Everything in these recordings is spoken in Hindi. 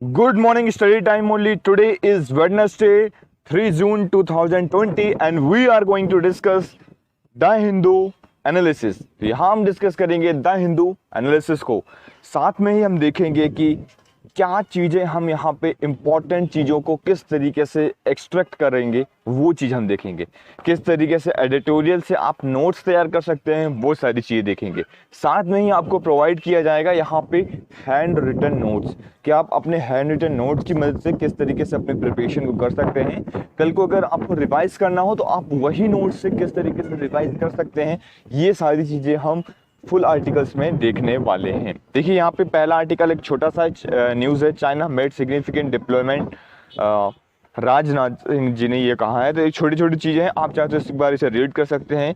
Good morning, study time only. Today is Wednesday, 3 June 2020, and we are going to discuss the Hindu analysis. यहाँ हम डिस्कस करेंगे द हिंदू एनालिसिस को, साथ में ही हम देखेंगे कि क्या चीज़ें हम यहाँ पे इम्पॉर्टेंट चीज़ों को किस तरीके से एक्सट्रैक्ट करेंगे, वो चीज़ हम देखेंगे। किस तरीके से एडिटोरियल से आप नोट्स तैयार कर सकते हैं, वो सारी चीज़ें देखेंगे। साथ में ही आपको प्रोवाइड किया जाएगा यहाँ पे हैंड रिटन नोट्स, कि आप अपने हैंड रिटन नोट्स की मदद से किस तरीके से अपने प्रिपरेशन को कर सकते हैं। कल को अगर आपको रिवाइज करना हो तो आप वही नोट्स से किस तरीके से रिवाइज कर सकते हैं। ये सारी चीज़ें हम फुल आर्टिकल्स में देखने वाले हैं। देखिए यहाँ पे पहला आर्टिकल एक छोटा सा न्यूज़ है, China made significant deployment. Rajnath Singh ji ने ये कहा है। तो एक छोटी छोटी चीज़ें हैं, आप चाहते हो इस बार इसे रीड कर सकते हैं।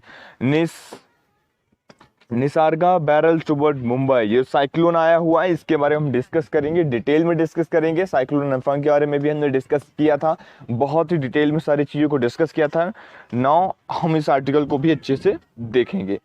निसर्गा बैरल टुवर्ड मुंबई, ये साइक्लोन आया हुआ है, इसके बारे में हम डिस्कस करेंगे, डिटेल में डिस्कस करेंगे। साइक्लोन अम्फान के बारे में भी हमने डिस्कस किया था, बहुत ही डिटेल में सारी चीज़ों को डिस्कस किया था। नाउ हम इस आर्टिकल को भी अच्छे से देखेंगे।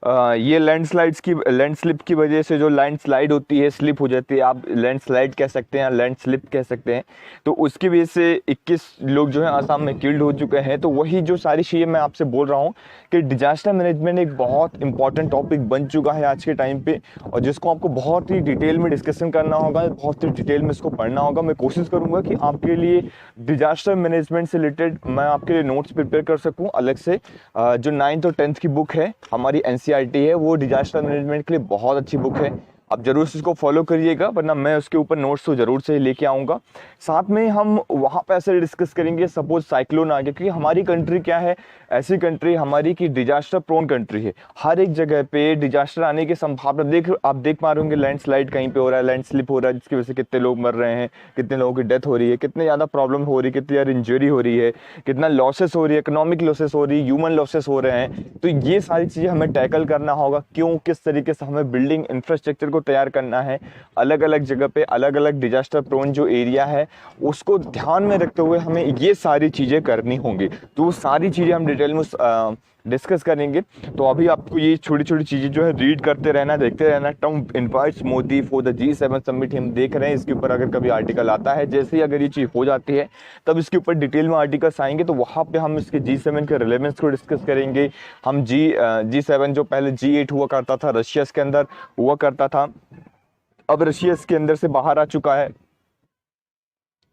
ये लैंडस्लिप की वजह से जो लैंडस्लाइड होती है, स्लिप हो जाती है, आप लैंडस्लाइड कह सकते हैं, लैंडस्लिप कह सकते हैं। तो उसकी वजह से 21 लोग जो है आसाम में किल्ड हो चुके हैं। तो वही जो सारी चीज़ें मैं आपसे बोल रहा हूँ कि डिजास्टर मैनेजमेंट एक बहुत इंपॉर्टेंट टॉपिक बन चुका है आज के टाइम पे, और जिसको आपको बहुत ही डिटेल में डिस्कशन करना होगा, बहुत ही डिटेल में इसको पढ़ना होगा। मैं कोशिश करूँगा कि आपके लिए डिजास्टर मैनेजमेंट से रिलेटेड मैं आपके लिए नोट्स प्रिपेयर कर सकूँ अलग से। जो 9th और 10th की बुक है हमारी एनसीईआरटी है, वो डिजास्टर मैनेजमेंट के लिए बहुत अच्छी बुक है। आप जरूर से इसको फॉलो करिएगा, वरना मैं उसके ऊपर नोट्स तो जरूर से लेके आऊँगा। साथ में हम वहाँ पे ऐसे डिस्कस करेंगे, सपोज साइक्लोन आ गया, क्योंकि हमारी कंट्री क्या है, ऐसी कंट्री हमारी की डिजास्टर प्रोन कंट्री है। हर एक जगह पे डिजास्टर आने की संभावना आप देख पा रहे होंगे। लैंडस्लाइड कहीं पे हो रहा है, लैंड स्लिप हो रहा है, जिसकी वजह से कितने लोग मर रहे हैं, कितने लोगों की डेथ हो रही है, कितने ज़्यादा प्रॉब्लम हो रही है, कितनी ज़्यादा इंजरी हो रही है, कितना लॉसेस हो रही है, इकोनॉमिक लॉसेस हो रही है, ह्यूमन लॉसेस हो रहे हैं। तो ये सारी चीज़ें हमें टैकल करना होगा। क्यों, किस तरीके से हमें बिल्डिंग इंफ्रास्ट्रक्चर को तैयार करना है, अलग अलग जगह पे अलग अलग डिजास्टर प्रोन जो एरिया है उसको ध्यान में रखते हुए हमें ये सारी चीज़ें करनी होंगी। तो वो सारी चीज़ें हम डिटेल में डिस्कस करेंगे। तो अभी आपको ये छोटी छोटी चीज़ें जो है रीड करते रहना, देखते रहना। Trump invites Modi for the G7 summit, हम देख रहे हैं इसके ऊपर अगर कभी आर्टिकल आता है, जैसे ही अगर ये चीज़ हो जाती है तब इसके ऊपर डिटेल में आर्टिकल्स आएंगे। तो वहाँ पे हम इसके G7 के रिलेवेंस को डिस्कस करेंगे। हम G7 जो पहले G8 हुआ करता था, रशिया के अंदर हुआ करता था, अब रशिया इसके अंदर से बाहर आ चुका है,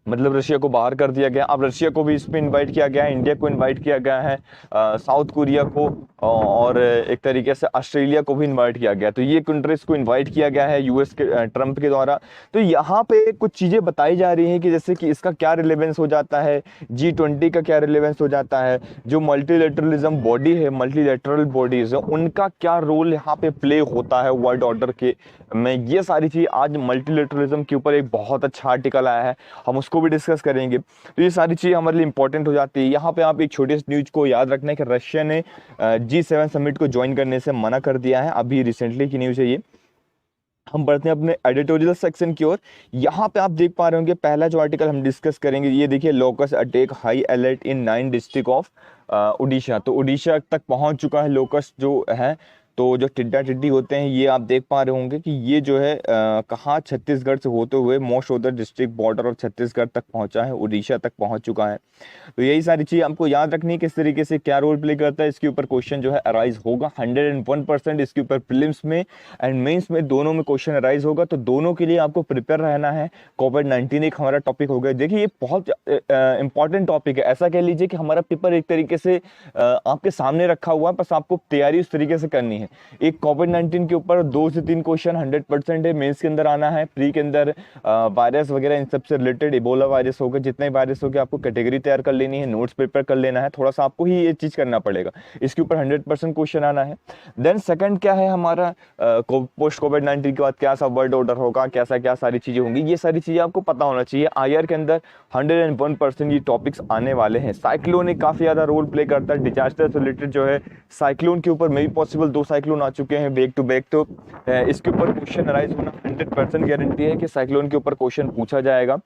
मतलब रशिया को बाहर कर दिया गया। अब रशिया को भी इस पे इनवाइट किया गया है, इंडिया को इनवाइट किया गया है, साउथ कोरिया को और एक तरीके से ऑस्ट्रेलिया को भी इनवाइट किया गया। तो ये कंट्रीज को इनवाइट किया गया है यूएस के ट्रम्प के द्वारा। तो यहाँ पे कुछ चीज़ें बताई जा रही हैं कि जैसे कि इसका क्या रिलेवेंस हो जाता है, G20 का क्या रिलेवेंस हो जाता है, जो मल्टीलेटरलिज्म बॉडी है, मल्टीलेटरल बॉडीज है, उनका क्या रोल यहाँ पे प्ले होता है वर्ल्ड ऑर्डर के में। ये सारी चीज़ आज मल्टीलेटरलिज्म के ऊपर एक बहुत अच्छा आर्टिकल आया है, हम उसको भी डिस्कस करेंगे। तो ये सारी चीज़ हमारे लिए इंपॉर्टेंट हो जाती है। यहाँ पे आप एक छोटे से न्यूज को याद रखना है कि रशिया ने G7 समिट को ज्वाइन करने से मना कर दिया है, अभी रिसेंटली की न्यूज़ है ये। हम बढ़ते हैं अपने एडिटोरियल सेक्शन की ओर। यहाँ पे आप देख पा रहे होंगे पहला जो आर्टिकल हम डिस्कस करेंगे, ये देखिए, locus attack high alert in 9 district of Orissa. तो उड़ीसा तक पहुँच चुका है लोकस जो है। तो जो टिड्डा टिड्डी होते हैं, ये आप देख पा रहे होंगे कि ये जो है कहाँ, छत्तीसगढ़ से होते हुए most of the district border of Chhattisgarh तक पहुंचा है, उड़ीसा तक पहुंच चुका है। तो यही सारी चीज़ आपको याद रखनी है, किस तरीके से क्या रोल प्ले करता है। इसके ऊपर क्वेश्चन जो है अराइज होगा 101%। इसके ऊपर प्रीलिम्स में एंड मेंस में दोनों में क्वेश्चन अराइज होगा। तो दोनों के लिए आपको प्रिपेयर रहना है। कोविड-19 एक हमारा टॉपिक हो गया। देखिए, ये बहुत इंपॉर्टेंट टॉपिक है। ऐसा कह लीजिए कि हमारा पेपर एक तरीके से आपके सामने रखा हुआ है, बस आपको तैयारी उस तरीके से करनी है। एक कोविड-19 के ऊपर 2 से 3 क्वेश्चन 100% है, मेंस के अंदर आना है। प्री के अंदर वायरस वगैरह इन सबसे रिलेटेड, इबोला वायरस होगा, जितने वायरस हो गए आपको कैटेगरी तैयार कर लेनी है, नोट्स प्रिपेयर कर लेना है। थोड़ा सा आपको ही ये चीज़ करना पड़ेगा, इसके ऊपर 100% क्वेश्चन आना है। देन सेकंड क्या है हमारा, पोस्ट कोविड-19 के बाद क्या सा वर्ल्ड ऑर्डर होगा, कैसा क्या सारी चीज़ें होंगी, ये सारी चीज़ें आपको पता होना चाहिए। IR के अंदर 101% ये टॉपिक्स आने वाले हैं। साइक्लोन एक काफ़ी ज़्यादा रोल प्ले करता है डिजास्टर से रिलेटेड जो है। साइक्लोन के ऊपर मे भी पॉसिबल 2 साइक्लोन आ चुके हैं बैक टू बैक। तो इसके ऊपर क्वेश्चन अराइज होना 100% गारंटी है कि साइक्लोन के ऊपर क्वेश्चन पूछा जाएगा।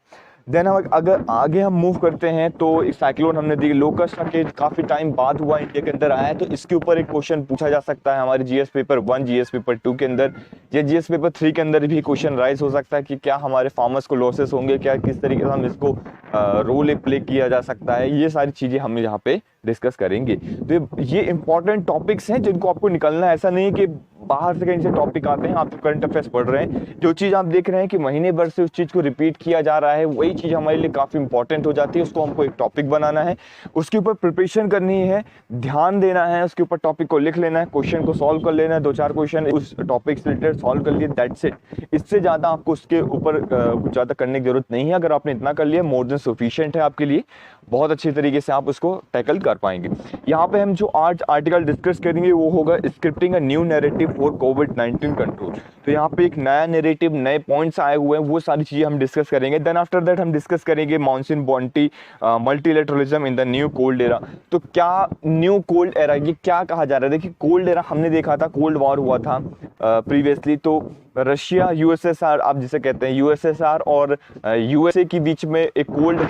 देन हम अगर आगे हम मूव करते हैं तो एक साइक्लोन हमने दी, लोकस्ट के काफ़ी टाइम बाद हुआ इंडिया के अंदर आया है, तो इसके ऊपर एक क्वेश्चन पूछा जा सकता है हमारे जीएस पेपर 1, जीएस पेपर 2 के अंदर, या जीएस पेपर 3 के अंदर भी क्वेश्चन राइज हो सकता है कि क्या हमारे फार्मर्स को लॉसेस होंगे, क्या किस तरीके से हम इसको रोल प्ले किया जा सकता है, ये सारी चीज़ें हम यहाँ पे डिस्कस करेंगे। तो ये इंपॉर्टेंट टॉपिक्स हैं जिनको आपको निकलना है, ऐसा नहीं है कि बाहर से कहीं से टॉपिक आते हैं, आप तो करंट अफेयर्स पढ़ रहे हैं, जो चीज़ आप देख रहे हैं कि महीने भर से उस चीज़ को रिपीट किया जा रहा है, वही चीज़ हमारे लिए काफ़ी इंपॉर्टेंट हो जाती है, उसको हमको एक टॉपिक बनाना है, उसके ऊपर प्रिपरेशन करनी है, ध्यान देना है, उसके ऊपर टॉपिक को लिख लेना है, क्वेश्चन को सॉल्व कर लेना है, 2-4 क्वेश्चन उस टॉपिक से रिलेटेड सॉल्व कर लिए, दैट्स इट। इससे ज़्यादा आपको उसके ऊपर कुछ ज़्यादा करने की जरूरत नहीं है। अगर आपने इतना कर लिया, मोर देन सफिशिएंट है आपके लिए, बहुत अच्छी तरीके से आप उसको टैकल कर पाएंगे। यहाँ पे हम जो आज आर्टिकल डिस्कस करेंगे वो होगा scripting a new narrative for covid control. तो यहाँ पे एक नया नैरेटिव, नए पॉइंट्स आए हुए हैं, वो सारी चीज़ें हम डिस्कस करेंगे। देन आफ्टर दैट हम डिस्कस करेंगे monsoon bounty multilateralism in the new cold era. तो क्या न्यू कोल्ड एरा, ये क्या कहा जा रहा है? देखिए, कोल्ड एरा हमने देखा था, कोल्ड वॉर हुआ था प्रीवियसली, तो रशिया यूएसएसआर, आप जिसे कहते हैं यूएसएसआर और यूएसए के बीच में एक कोल्ड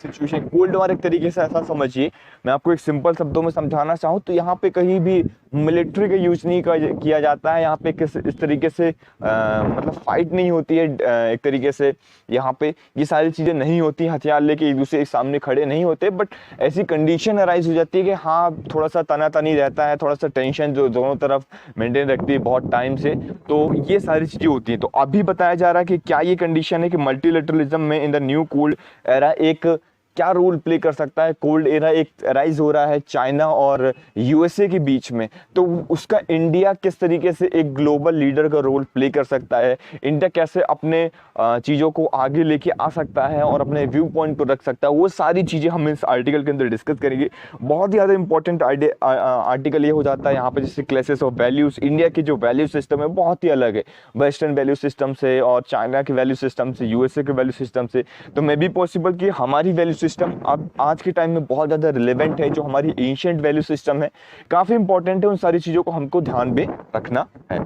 सिचुएशन, कोल्ड वॉर एक तरीके से ऐसा समझिए, मैं आपको एक सिंपल शब्दों में समझाना चाहूँ तो यहाँ पे कहीं भी मिलिट्री का यूज नहीं किया जाता है, यहाँ पे इस तरीके से मतलब फाइट नहीं होती है, एक तरीके से यहाँ पे ये सारी चीज़ें नहीं होती, हथियार लेके एक दूसरे के सामने खड़े नहीं होते, बट ऐसी कंडीशन अराइज हो जाती है कि हाँ थोड़ा सा तनातनी रहता है, थोड़ा सा टेंशन जो दोनों तरफ मेंटेन रखती है बहुत टाइम से, तो ये सारी चीज़ें होती हैं। तो अभी बताया जा रहा है कि क्या ये कंडीशन है कि मल्टीलेटरलिज्म में in the new cold era एक क्या रोल प्ले कर सकता है। कोल्ड एरा एक राइज हो रहा है चाइना और यूएसए के बीच में, तो उसका इंडिया किस तरीके से एक ग्लोबल लीडर का रोल प्ले कर सकता है, इंडिया कैसे अपने चीज़ों को आगे लेके आ सकता है और अपने व्यू पॉइंट को रख सकता है, वो सारी चीज़ें हम इस आर्टिकल के अंदर डिस्कस करेंगे। बहुत ही ज़्यादा इंपॉर्टेंट आर्टिकल ये हो जाता है यहाँ पे, जैसे क्लासेस ऑफ वैल्यूज़। इंडिया की जो वैल्यू सिस्टम है बहुत ही अलग है वेस्टर्न वैल्यू सिस्टम से और चाइना के वैल्यू सिस्टम से, यूएसए के वैल्यू सिस्टम से। तो मे बी पॉसिबल कि हमारी वैल्यू सिस्टम अब आज के टाइम में बहुत ज़्यादा रिलेवेंट है, जो हमारी एंशिएंट वैल्यू सिस्टम है काफ़ी इंपॉर्टेंट है, उन सारी चीज़ों को हमको ध्यान में रखना है।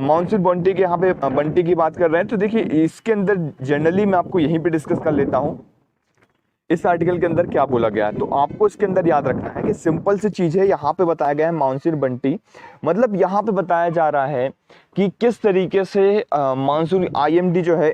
मानसून बंटी के यहाँ पे बंटी की बात कर रहे हैं, तो देखिए इसके अंदर जनरली मैं आपको यहीं पे डिस्कस कर लेता हूँ इस आर्टिकल के अंदर क्या बोला गया है। तो आपको इसके अंदर याद रखना है कि सिंपल सी चीज़ है, यहाँ पे बताया गया है मानसून बंटी, मतलब यहाँ पे बताया जा रहा है कि किस तरीके से मानसून आईएमडी जो है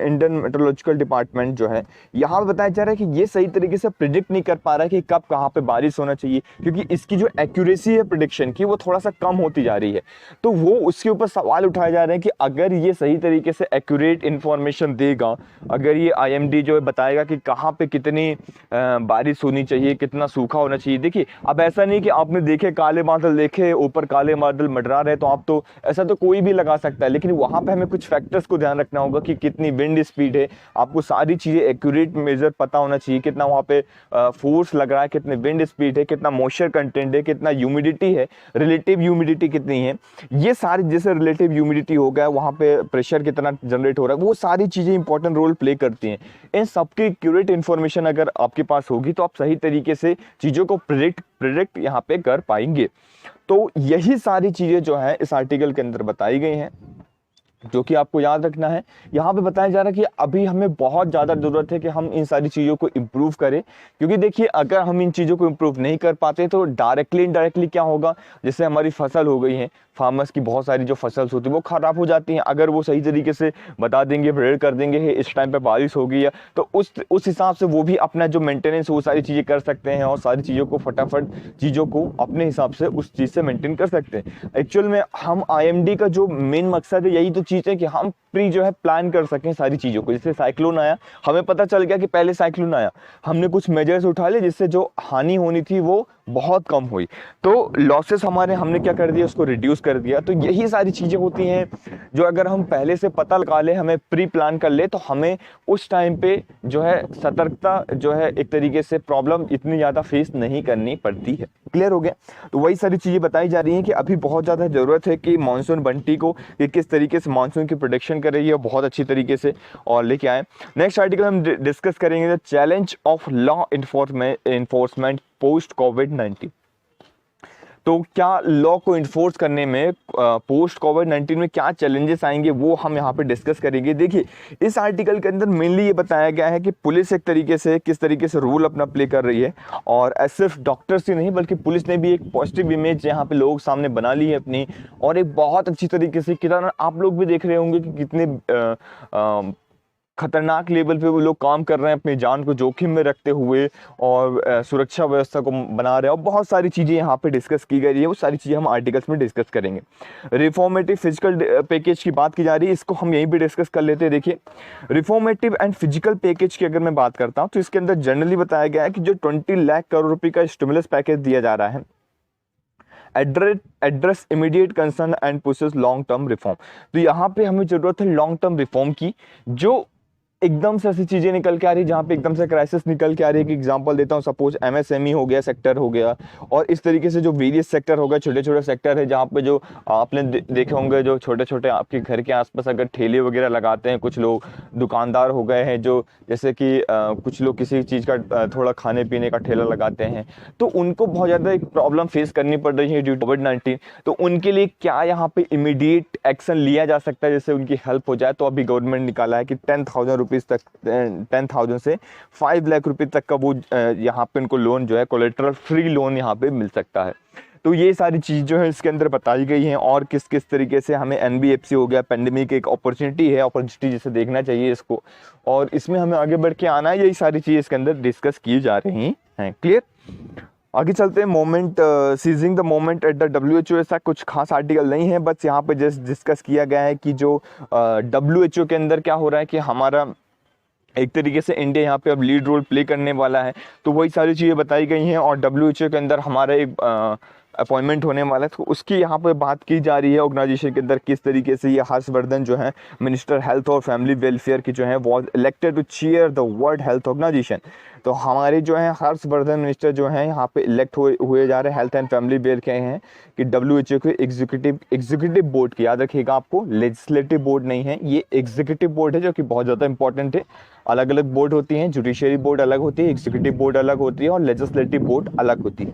इंडियन मेट्रोलॉजिकल डिपार्टमेंट जो है, यहाँ पे बताया जा रहा है कि ये सही तरीके से प्रिडिक्ट नहीं कर पा रहा है कि कब कहाँ पे बारिश होना चाहिए, क्योंकि इसकी जो एक्यूरेसी है प्रिडिक्शन की वो थोड़ा सा कम होती जा रही है। तो वो उसके ऊपर सवाल उठाए जा रहे हैं कि अगर ये सही तरीके से एक्यूरेट इन्फॉर्मेशन देगा, अगर ये आईएमडी जो है बताएगा कि कहाँ पे कितनी बारिश होनी चाहिए, कितना सूखा होना चाहिए। देखिए अब ऐसा नहीं कि आपने देखे काले बादल देखे, ऊपर काले बादल मंडरा रहे, तो आप तो ऐसा तो कोई भी लगा सकता है, लेकिन वहां पे हमें कुछ फैक्टर्स को ध्यान रखना होगा कि कितनी विंड स्पीड है, आपको सारी चीजें एक्यूरेट मेजर पता होना चाहिए, कितना वहां पे फोर्स लग रहा है, कितनी विंड स्पीड है, कितना मॉइस्चर कंटेंट है, कितना ह्यूमिडिटी है, रिलेटिव ह्यूमिडिटी कितनी है, ये सारी, जैसे रिलेटिव ह्यूमिडिटी हो गया, वहां पे प्रेशर कितना जनरेट हो रहा है, वो सारी चीजें इंपॉर्टेंट रोल प्ले करती हैं। इन सबकी एक्यूरेट इन्फॉर्मेशन अगर आपके पास होगी तो आप सही तरीके से चीजों को प्रिडिक्ट यहाँ पे कर पाएंगे। तो यही सारी चीजें जो है इस आर्टिकल के अंदर बताई गई हैं, जो कि आपको याद रखना है। यहाँ पे बताया जा रहा है कि अभी हमें बहुत ज़्यादा ज़रूरत है कि हम इन सारी चीज़ों को इम्प्रूव करें, क्योंकि देखिए अगर हम इन चीज़ों को इम्प्रूव नहीं कर पाते तो डायरेक्टली इनडायरेक्टली क्या होगा, जैसे हमारी फसल हो गई है, फार्मर्स की बहुत सारी जो फसल्स होती है वो ख़राब हो जाती हैं। अगर वो सही तरीके से बता देंगे, प्रेडिक्ट कर देंगे इस टाइम पे बारिश होगी है, तो उस हिसाब से वो भी अपना जो मेंटेनेंस वो सारी चीज़ें कर सकते हैं और सारी चीज़ों को फटाफट चीज़ों को अपने हिसाब से उस चीज़ से मेंटेन कर सकते हैं। एक्चुअल में हम आईएमडी का जो मेन मकसद है यही तो चीज़ है कि हम प्री जो है प्लान कर सकें सारी चीज़ों को। जैसे साइक्लोन आया, हमें पता चल गया कि पहले साइक्लोन आया, हमने कुछ मेजर्स उठा लिए जिससे जो हानि होनी थी वो बहुत कम हुई, तो लॉसेस हमने क्या कर दिया, उसको रिड्यूस कर दिया। तो यही सारी चीज़ें होती हैं जो अगर हम पहले से पता लगा ले, हमें प्री प्लान कर ले, तो हमें उस टाइम पे जो है सतर्कता जो है एक तरीके से प्रॉब्लम इतनी ज़्यादा फेस नहीं करनी पड़ती है। क्लियर हो गया? तो वही सारी चीज़ें बताई जा रही हैं कि अभी बहुत ज़्यादा ज़रूरत है कि मानसून बंटी को कि किस तरीके से मानसून की प्रोडक्शन कर रही है बहुत अच्छी तरीके से और लेके आए। नेक्स्ट आर्टिकल हम डिस्कस करेंगे the challenge of law enforcement post कोविड-19। तो क्या लॉ को इन्फोर्स करने में पोस्ट कोविड-19 में क्या चैलेंजेस आएंगे वो हम यहाँ पे डिस्कस करेंगे। देखिए, इस आर्टिकल के अंदर मेनली ये बताया गया है कि पुलिस एक तरीके से किस तरीके से रोल अपना प्ले कर रही है, और सिर्फ डॉक्टर्स ही नहीं बल्कि पुलिस ने भी एक पॉजिटिव इमेज यहाँ पे लोग सामने बना ली है अपनी, और एक बहुत अच्छी तरीके से कितना आप लोग भी देख रहे होंगे कि कितने खतरनाक लेवल पे वो लोग काम कर रहे हैं अपनी जान को जोखिम में रखते हुए, और सुरक्षा व्यवस्था को बना रहे हैं, और बहुत सारी चीज़ें यहाँ पे डिस्कस की गई है। वो सारी चीज़ें हम आर्टिकल्स में डिस्कस करेंगे। रिफॉर्मेटिव फिजिकल पैकेज की बात की जा रही है, इसको हम यहीं पे डिस्कस कर लेते हैं। देखिए, रिफॉर्मेटिव एंड फिजिकल पैकेज की अगर मैं बात करता हूँ तो इसके अंदर जनरली बताया गया है कि जो 20 लाख करोड़ रुपये का स्टिमुलस पैकेज दिया जा रहा है, address immediate concern and pushes long term reform. तो यहाँ पे हमें जरूरत है लॉन्ग टर्म रिफॉर्म की, जो एकदम से ऐसी चीजें निकल के आ रही है जहाँ पे एकदम से क्राइसिस निकल के आ रही है। कि एग्जांपल देता हूँ, सपोज एमएसएमई हो गया, सेक्टर हो गया, और इस तरीके से जो वेरियस सेक्टर हो गए, छोटे छोटे सेक्टर है जहाँ पे जो आपने देखे होंगे जो छोटे छोटे आपके घर के आसपास अगर ठेले वगैरह लगाते हैं कुछ लोग, दुकानदार हो गए हैं जो, जैसे कि कुछ लोग किसी चीज़ का थोड़ा खाने पीने का ठेला लगाते हैं, तो उनको बहुत ज़्यादा एक प्रॉब्लम फेस करनी पड़ रही है ड्यू टू कोविड-19। तो उनके लिए क्या यहाँ पे इमीडिएट एक्शन लिया जा सकता है जिससे उनकी हेल्प हो जाए। तो अभी गवर्नमेंट निकाला है कि 10,000 रुपीज़ तक, 10,000 से 5 लाख रुपए तक का वो यहाँ पे उनको लोन जो है कोलेटरल फ्री लोन यहाँ पे मिल सकता है। तो ये सारी चीज़ जो है इसके अंदर बताई गई हैं, और किस किस तरीके से हमें एनबीएफसी हो गया, पेंडेमिक एक अपॉर्चुनिटी है, अपॉर्चुनिटी जैसे देखना चाहिए इसको, और इसमें हमें आगे बढ़ के आना है। यही सारी चीज़ इसके अंदर डिस्कस की जा रही हैं। क्लियर? आगे चलते हैं। Moment, seizing the moment at the WHO, ऐसा कुछ खास आर्टिकल नहीं है, बस यहाँ पे जस्ट डिस्कस किया गया है कि जो WHO के अंदर क्या हो रहा है कि हमारा एक तरीके से इंडिया यहाँ पे अब लीड रोल प्ले करने वाला है। तो वही सारी चीज़ें बताई गई हैं, और WHO के अंदर हमारा एक अपॉइंटमेंट होने वाला है, तो उसकी यहाँ पे बात की जा रही है ऑर्गेनाइजेशन के अंदर किस तरीके से ये हर्षवर्धन जो है मिनिस्टर हेल्थ और फैमिली वेलफेयर की जो है was elected to chair the world health organisation. तो हमारे जो है हर्षवर्धन मिनिस्टर जो है यहाँ पे इलेक्ट हुए जा रहे हैं, हेल्थ एंड फैमिली वेलफेयर के हैं कि WHO के एग्जीक्यूटिव बोर्ड की, याद रखिएगा आपको, लेजिस्लेटिव बोर्ड नहीं है, ये एग्जीक्यूटिव बोर्ड है जो कि बहुत ज़्यादा इंपॉर्टेंट है। अलग अलग बोर्ड होती हैं, जुडिशियरी बोर्ड अलग होती है, एग्जीक्यूटिव बोर्ड अलग होती है, और लेजिस्लेटिव बोर्ड अलग होती है।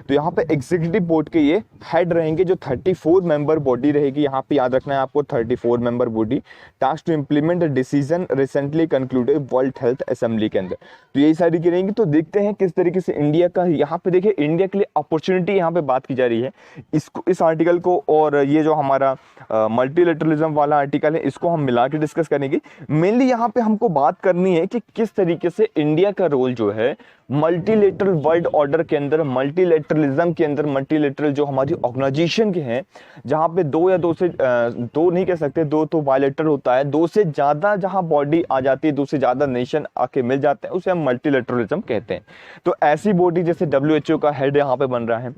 तो यहाँ पे एग्जीक्यूटिव बोर्ड के ये हेड रहेंगे, जो 34 मेंबर बॉडी रहेगी। यहाँ पे याद रखना है आपको 34 member body, task to implement the decision recently concluded world health assembly के अंदर। तो यही सारी की रहेंगी। तो देखते हैं किस तरीके से इंडिया का, यहाँ पे देखिए इंडिया के लिए अपॉर्चुनिटी यहाँ पे बात की जा रही है। इसको, इस आर्टिकल को और ये जो हमारा मल्टीलेटरलिज्म वाला आर्टिकल है, इसको हम मिला के डिस्कस करेंगे। मेनली यहाँ पे हमको बात करनी है कि किस तरीके से इंडिया का रोल जो है मल्टीलेटरल वर्ल्ड ऑर्डर के अंदर, मल्टीलेटरलिज्म के अंदर, मल्टीलेटरल जो हमारी ऑर्गेनाइजेशन के हैं, जहाँ पे दो या दो से दो नहीं कह सकते, दो तो बायलेटरल होता है, दो से ज़्यादा जहाँ बॉडी आ जाती है, दो से ज़्यादा नेशन आके मिल जाते हैं, उसे हम मल्टीलेटरलिज्म कहते हैं। तो ऐसी बॉडी जैसे WHO का हेड यहाँ पे बन रहा है,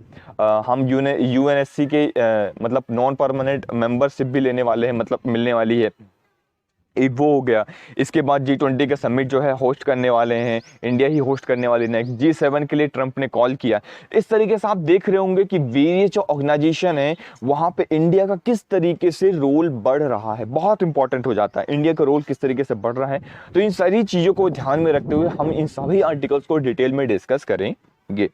हम UNSC के मतलब नॉन परमानेंट मेंबरशिप भी लेने वाले हैं, मतलब मिलने वाली है, एक वो हो गया। इसके बाद G20 का समिट जो है होस्ट करने वाले हैं, इंडिया ही होस्ट करने वाली है। G7 के लिए ट्रंप ने कॉल किया। इस तरीके से आप देख रहे होंगे कि वेरियस जो ऑर्गेनाइजेशन है वहाँ पे इंडिया का किस तरीके से रोल बढ़ रहा है, बहुत इंपॉर्टेंट हो जाता है इंडिया का रोल किस तरीके से बढ़ रहा है। तो इन सारी चीज़ों को ध्यान में रखते हुए हम इन सभी आर्टिकल्स को डिटेल में डिस्कस करेंगे।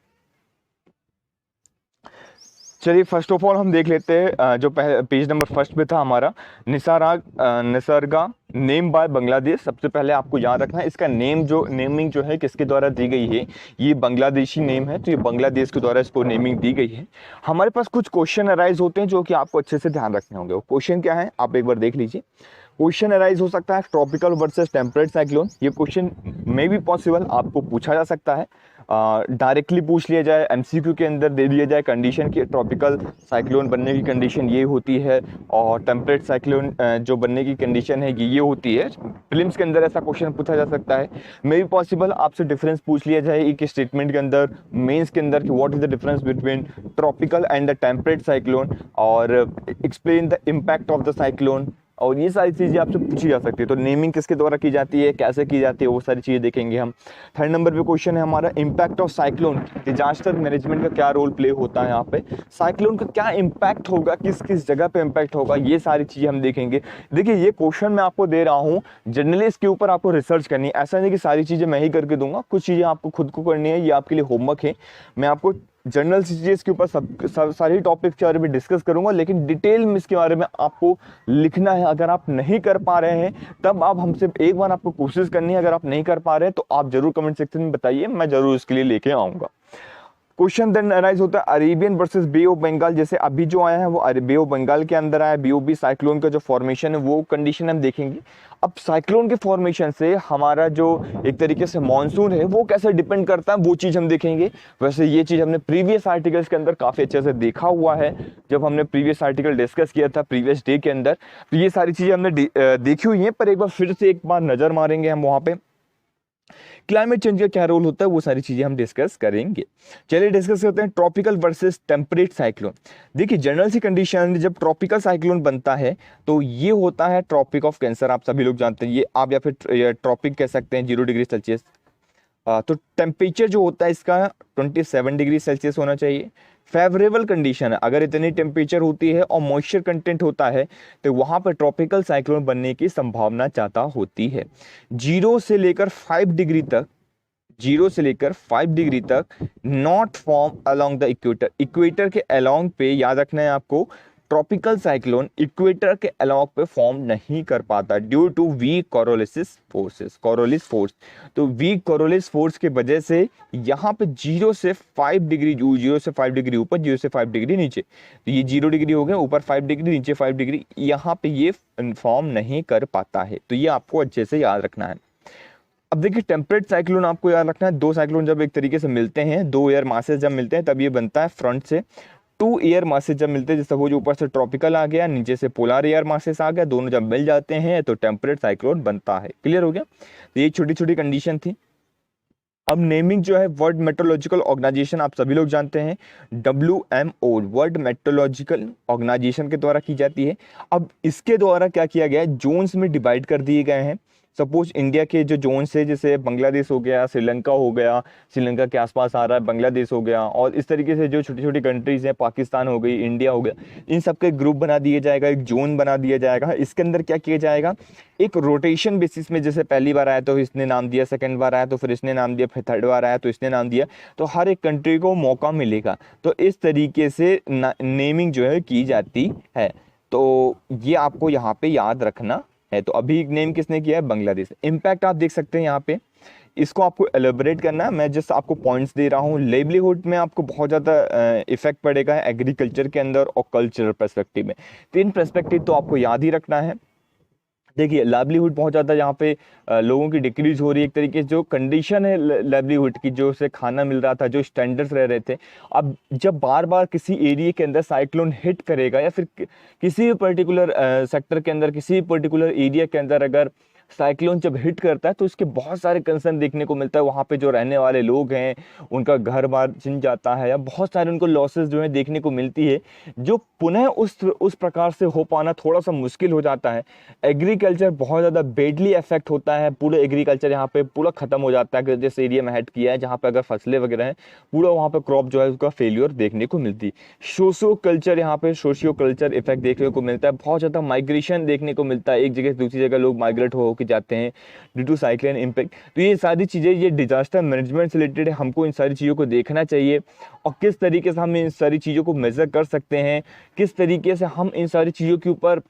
चलिए फर्स्ट ऑफ ऑल हम देख लेते हैं जो पेज नंबर फर्स्ट पे था हमारा, निसर्गा नेम बाय बांग्लादेश। सबसे पहले आपको याद रखना है इसका नेमिंग जो है किसके द्वारा दी गई है, ये बांग्लादेशी नेम है, तो ये बांग्लादेश के द्वारा इसको नेमिंग दी गई है। हमारे पास कुछ क्वेश्चन अराइज होते हैं जो कि आपको अच्छे से ध्यान रखने होंगे। वो क्वेश्चन क्या है आप एक बार देख लीजिए। क्वेश्चन अराइज हो सकता है ट्रॉपिकल वर्सेस टेम्परेट साइक्लोन, ये क्वेश्चन में भी पॉसिबल आपको पूछा जा सकता है, डायरेक्टली पूछ लिया जाए, एमसीक्यू के अंदर दे दिया जाए कंडीशन की ट्रॉपिकल साइक्लोन बनने की कंडीशन ये होती है, और टेम्परेट साइक्लोन जो बनने की कंडीशन है ये होती है। फिल्म्स के अंदर ऐसा क्वेश्चन पूछा जा सकता है। मे भी पॉसिबल आपसे डिफरेंस पूछ लिया जाए एक स्टेटमेंट के अंदर, मेंस के अंदर कि what is the difference between tropical and the temperate cyclone, और explain the impact of the cyclone, और ये सारी चीज़ें आपसे पूछी जा सकती है। तो नेमिंग किसके द्वारा की जाती है, कैसे की जाती है, वो सारी चीज़ें देखेंगे हम। थर्ड नंबर पे क्वेश्चन है हमारा impact of cyclone, disaster management का क्या रोल प्ले होता है यहाँ पे, साइक्लोन का क्या इम्पैक्ट होगा, किस किस जगह पे इम्पैक्ट होगा, ये सारी चीज़ें हम देखेंगे। देखिए ये क्वेश्चन मैं आपको दे रहा हूँ, जनरली इसके ऊपर आपको रिसर्च करनी है, ऐसा नहीं कि सारी चीज़ें मैं ही करके दूंगा, कुछ चीज़ें आपको खुद को करनी है, ये आपके लिए होमवर्क है। मैं आपको जनरल चीज़ के ऊपर सारी टॉपिक के बारे में डिस्कस करूंगा, लेकिन डिटेल में इसके बारे में आपको लिखना है। अगर आप नहीं कर पा रहे हैं तब आप हमसे एक बार आपको कोशिश करनी है। अगर आप नहीं कर पा रहे हैं तो आप जरूर कमेंट सेक्शन में बताइए, मैं जरूर इसके लिए लेके आऊँगा। क्वेश्चन देन अराइज होता है Arabian versus bay of Bengal. जैसे अभी जो आया है वो बे ऑफ बंगाल के अंदर आया, बीओबी साइक्लोन का जो फॉर्मेशन है वो कंडीशन हम देखेंगे। अब साइक्लोन के फॉर्मेशन से हमारा जो एक तरीके से मानसून है वो कैसे डिपेंड करता है वो चीज़ हम देखेंगे। वैसे ये चीज़ हमने प्रीवियस आर्टिकल्स के अंदर काफ़ी अच्छे से देखा हुआ है, जब हमने प्रीवियस आर्टिकल डिस्कस किया था प्रीवियस डे के अंदर, तो ये सारी चीज़ें हमने देखी हुई हैं। पर एक बार फिर से एक बार नज़र मारेंगे हम वहाँ पे क्लाइमेट चेंज का क्या रोल होता है, वो सारी चीजें हम डिस्कस करेंगे। चलिए डिस्कस करते हैं ट्रॉपिकल वर्सेस टेम्परेट साइक्लोन। देखिए जनरल सी कंडीशन जब ट्रॉपिकल साइक्लोन बनता है तो ये होता है ट्रॉपिक ऑफ कैंसर, आप सभी लोग जानते हैं ये, आप या फिर ट्रॉपिक कह सकते हैं 0 डिग्री सेल्सियस। तो टेम्परेचर जो होता है इसका 27 डिग्री सेल्सियस होना चाहिए। फेवरेबल कंडीशन है, अगर इतनी टेम्परेचर होती है और मॉइस्चर कंटेंट होता है तो वहाँ पर ट्रॉपिकल साइक्लोन बनने की संभावना ज़्यादा होती है। 0 से लेकर 5 डिग्री तक, 0 से लेकर 5 डिग्री तक not form along the equator. Equator के अलोंग पे याद रखना है आपको, ट्रॉपिकल साइक्लोन इक्वेटर के अलोंग पे फॉर्म नहीं कर पाता due to weak Coriolis forces, Coriolis force. तो वीक कोरोलिस फोर्स के वजह से यहाँ पे 0 से 5 डिग्री, 0 से 5 डिग्री ऊपर, 0 से 5 डिग्री नीचे, तो ये 0 डिग्री हो गया, ऊपर 5 डिग्री नीचे 5 डिग्री, यहाँ पे ये फॉर्म नहीं कर पाता है। तो ये आपको अच्छे से याद रखना है। अब देखिए टेम्परेट साइक्लोन आपको याद रखना है, दो साइक्लोन जब एक तरीके से मिलते हैं, दो एयर मासेस जब मिलते हैं तब ये बनता है फ्रंट से। 2 एयर मासेस जब मिलते हैं, जैसे वो जो ऊपर से ट्रॉपिकल आ गया, नीचे से पोलर एयर मासेस आ गया, दोनों जब मिल जाते हैं तो टेम्परेट साइक्लोन बनता है। क्लियर हो गया? तो ये छोटी छोटी कंडीशन थी। अब नेमिंग जो है, वर्ल्ड मेट्रोलॉजिकल ऑर्गेनाइजेशन आप सभी लोग जानते हैं, WMO वर्ल्ड मेट्रोलॉजिकल ऑर्गेनाइजेशन के द्वारा की जाती है। अब इसके द्वारा क्या किया गया है, जोन्स में डिवाइड कर दिए गए हैं। सपोज इंडिया के जो जोन्स है, जैसे बांग्लादेश हो गया, श्रीलंका हो गया, श्रीलंका के आसपास आ रहा है बांग्लादेश हो गया, और इस तरीके से जो छोटी छोटी कंट्रीज हैं, पाकिस्तान हो गई, इंडिया हो गया, इन सब के ग्रुप बना दिया जाएगा, एक जोन बना दिया जाएगा। इसके अंदर क्या किया जाएगा, एक रोटेशन बेसिस में, जैसे पहली बार आया तो इसने नाम दिया, सेकंड बार आया तो फिर इसने नाम दिया, फिर थर्ड बार आया तो इसने नाम दिया, तो हर एक कंट्री को मौका मिलेगा। तो इस तरीके से नेमिंग जो है की जाती है। तो ये आपको यहाँ पे याद रखना है। तो अभी नेम किसने किया है, बांग्लादेश। इम्पैक्ट आप देख सकते हैं यहाँ पे, इसको आपको एलेबोरेट करना है, मैं जस्ट आपको पॉइंट्स दे रहा हूँ। लेवलीहुड में आपको बहुत ज़्यादा इफेक्ट पड़ेगा एग्रीकल्चर के अंदर और कल्चरल पर्सपेक्टिव में। 3 पर्सपेक्टिव तो आपको याद ही रखना है। देखिए लाइवलीहुड बहुत ज़्यादा यहाँ पे लोगों की डिक्रीज हो रही है, एक तरीके से जो कंडीशन है लाइवलीहुड की, जो उसे खाना मिल रहा था, जो स्टैंडर्ड्स रह रहे थे, अब जब बार बार किसी एरिया के अंदर साइक्लोन हिट करेगा या फिर किसी भी पर्टिकुलर सेक्टर के अंदर, किसी भी पर्टिकुलर एरिया के अंदर अगर साइक्लोन जब हिट करता है तो इसके बहुत सारे कंसर्न देखने को मिलता है। वहाँ पे जो रहने वाले लोग हैं उनका घर बार छिन जाता है, या बहुत सारे उनको लॉसेस जो है देखने को मिलती है, जो पुनः उस प्रकार से हो पाना थोड़ा सा मुश्किल हो जाता है। एग्रीकल्चर बहुत ज़्यादा बेडली इफेक्ट होता है, पूरा एग्रीकल्चर यहाँ पे पूरा ख़त्म हो जाता है। जिस एरिया में हिट किया है, जहाँ पर अगर फसलें वगैरह हैं, पूरा वहाँ पर क्रॉप जो है उसका फेलियर देखने को मिलती है। सोशियो कल्चर, यहाँ पे सोशियो कल्चर इफेक्ट देखने को मिलता है, बहुत ज़्यादा माइग्रेशन देखने को मिलता है, एक जगह से दूसरी जगह लोग माइग्रेट हो के जाते हैं ड्यू टू साइक्लोन इम्पैक्ट। तो ये सारी चीज़ें, ये डिजास्टर मैनेजमेंट से रिलेटेड है, हमको इन सारी चीज़ों को देखना चाहिए और किस तरीके से हम इन सारी चीज़ों को मेजर कर सकते हैं, किस तरीके से हम इन सारी चीज़ों के ऊपर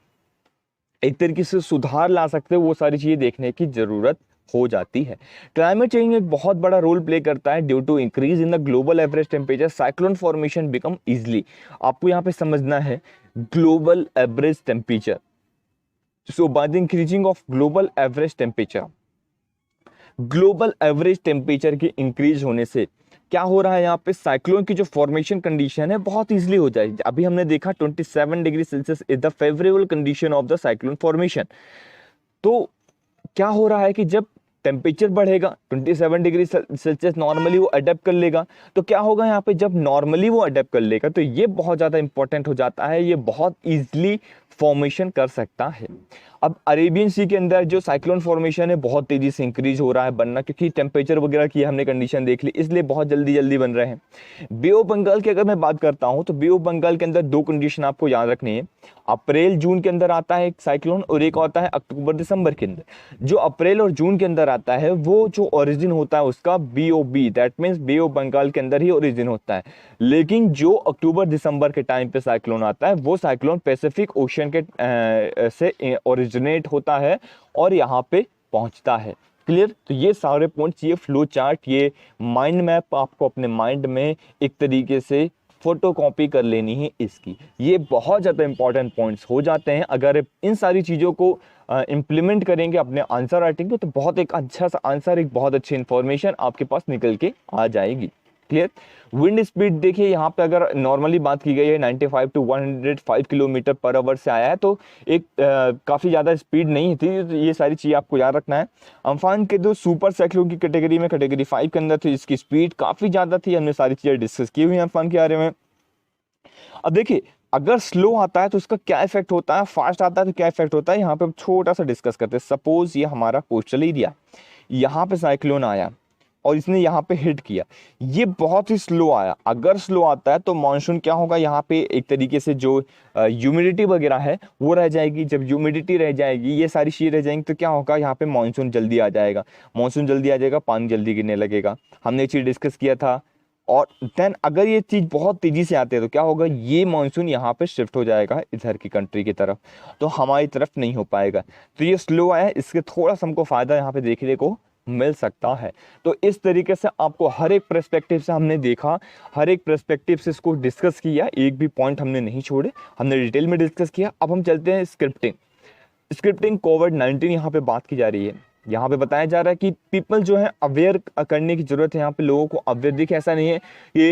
एक तरीके से सुधार ला सकते हैं, वो सारी चीज़ें देखने की ज़रूरत हो जाती है। क्लाइमेट चेंज एक बहुत बड़ा रोल प्ले करता है। Due to increase in the global average temperature cyclone formation become easily. आपको यहाँ पे समझना है global average temperature. So by the increasing of global average temperature, global average temperature के इंक्रीज होने से क्या हो रहा है, यहाँ पे साइक्लोन की जो फॉर्मेशन कंडीशन है बहुत इजीली हो जाएगी। अभी हमने देखा 27 degree Celsius is the favourable condition of the cyclone formation. तो क्या हो रहा है कि जब टेम्परेचर बढ़ेगा 27 डिग्री सेल्सियस नॉर्मली वो अडेप्ट कर लेगा, तो क्या होगा यहाँ पे, जब नॉर्मली वो अडेप्ट कर लेगा तो ये बहुत ज़्यादा इंपॉर्टेंट हो जाता है, ये बहुत ईजिली फॉर्मेशन कर सकता है। अब अरेबियन सी के अंदर जो साइक्लोन फॉर्मेशन है बहुत तेज़ी से इंक्रीज हो रहा है बनना, क्योंकि टेम्परेचर वगैरह की हमने कंडीशन देख ली, इसलिए बहुत जल्दी जल्दी बन रहे हैं। बे ऑफ बंगाल की अगर मैं बात करता हूँ तो बे ऑफ बंगाल के अंदर दो कंडीशन आपको याद रखनी है। अप्रैल जून के अंदर आता है एक साइक्लोन, और एक आता है अक्टूबर दिसंबर के अंदर। जो अप्रैल और जून के अंदर आता है वो जो ओरिजिन होता है उसका BOB, that means bay of Bengal के अंदर ही ओरिजिन होता है। लेकिन जो अक्टूबर दिसंबर के टाइम पे साइक्लोन आता है वो साइक्लोन पैसिफिक ओशन के से ओरिजिनेट होता है और यहाँ पे पहुँचता है। क्लियर? तो ये सारे पॉइंट्स, ये फ्लो चार्ट, ये माइंड मैप आपको अपने माइंड में एक तरीके से फोटो कॉपी कर लेनी है इसकी। ये बहुत ज़्यादा इंपॉर्टेंट पॉइंट्स हो जाते हैं। अगर इन सारी चीज़ों को इम्प्लीमेंट करेंगे अपने आंसर राइटिंग को तो बहुत एक अच्छा सा आंसर, एक बहुत अच्छी इंफॉर्मेशन आपके पास निकल के आ जाएगी। क्लियर? विंड स्पीड देखिए यहाँ पे अगर नॉर्मली बात की गई है 95 to 105 किलोमीटर पर आवर से आया है, तो एक काफ़ी ज़्यादा स्पीड नहीं थी। तो ये सारी चीज़ आपको याद रखना है। अम्फान के जो सुपर साइक्लोन की कैटेगरी में कैटेगरी 5 के अंदर थी, इसकी स्पीड काफ़ी ज़्यादा थी। हमने सारी चीज़ें डिस्कस की हुई हैं अम्फान के बारे में। अब देखिए अगर स्लो आता है तो उसका क्या इफेक्ट होता है, फास्ट आता है तो क्या इफेक्ट होता है, यहाँ पे हम छोटा सा डिस्कस करते हैं। सपोज ये हमारा कोस्टल एरिया, यहाँ पे साइक्लोन आया और इसने यहाँ पे हिट किया, ये बहुत ही स्लो आया। अगर स्लो आता है तो मानसून क्या होगा, यहाँ पे एक तरीके से जो ह्यूमिडिटी वगैरह है वो रह जाएगी। जब ह्यूमिडिटी रह जाएगी, ये सारी चीज़ें रह जाएंगी, तो क्या होगा, यहाँ पे मानसून जल्दी आ जाएगा। मानसून जल्दी आ जाएगा, पानी जल्दी गिरने लगेगा। हमने ये चीज़ डिस्कस किया था। और देन अगर ये चीज़ बहुत तेज़ी से आती है तो क्या होगा, ये मानसून यहाँ पे शिफ्ट हो जाएगा इधर की कंट्री की तरफ, तो हमारी तरफ नहीं हो पाएगा। तो ये स्लो आया, इसके थोड़ा सा हमको फ़ायदा यहाँ पे देखने को मिल सकता है। तो इस तरीके से आपको हर एक पर्सपेक्टिव से हमने देखा, हर एक पर्सपेक्टिव से इसको डिस्कस किया, एक भी पॉइंट हमने नहीं छोड़े, हमने डिटेल में डिस्कस किया। अब हम चलते हैं स्क्रिप्टिंग कोविड-19 यहाँ पे बात की जा रही है। यहाँ पे बताया जा रहा है कि पीपल जो है अवेयर करने की ज़रूरत है। यहाँ पे लोगों को अवेयर, देखिए ऐसा नहीं है कि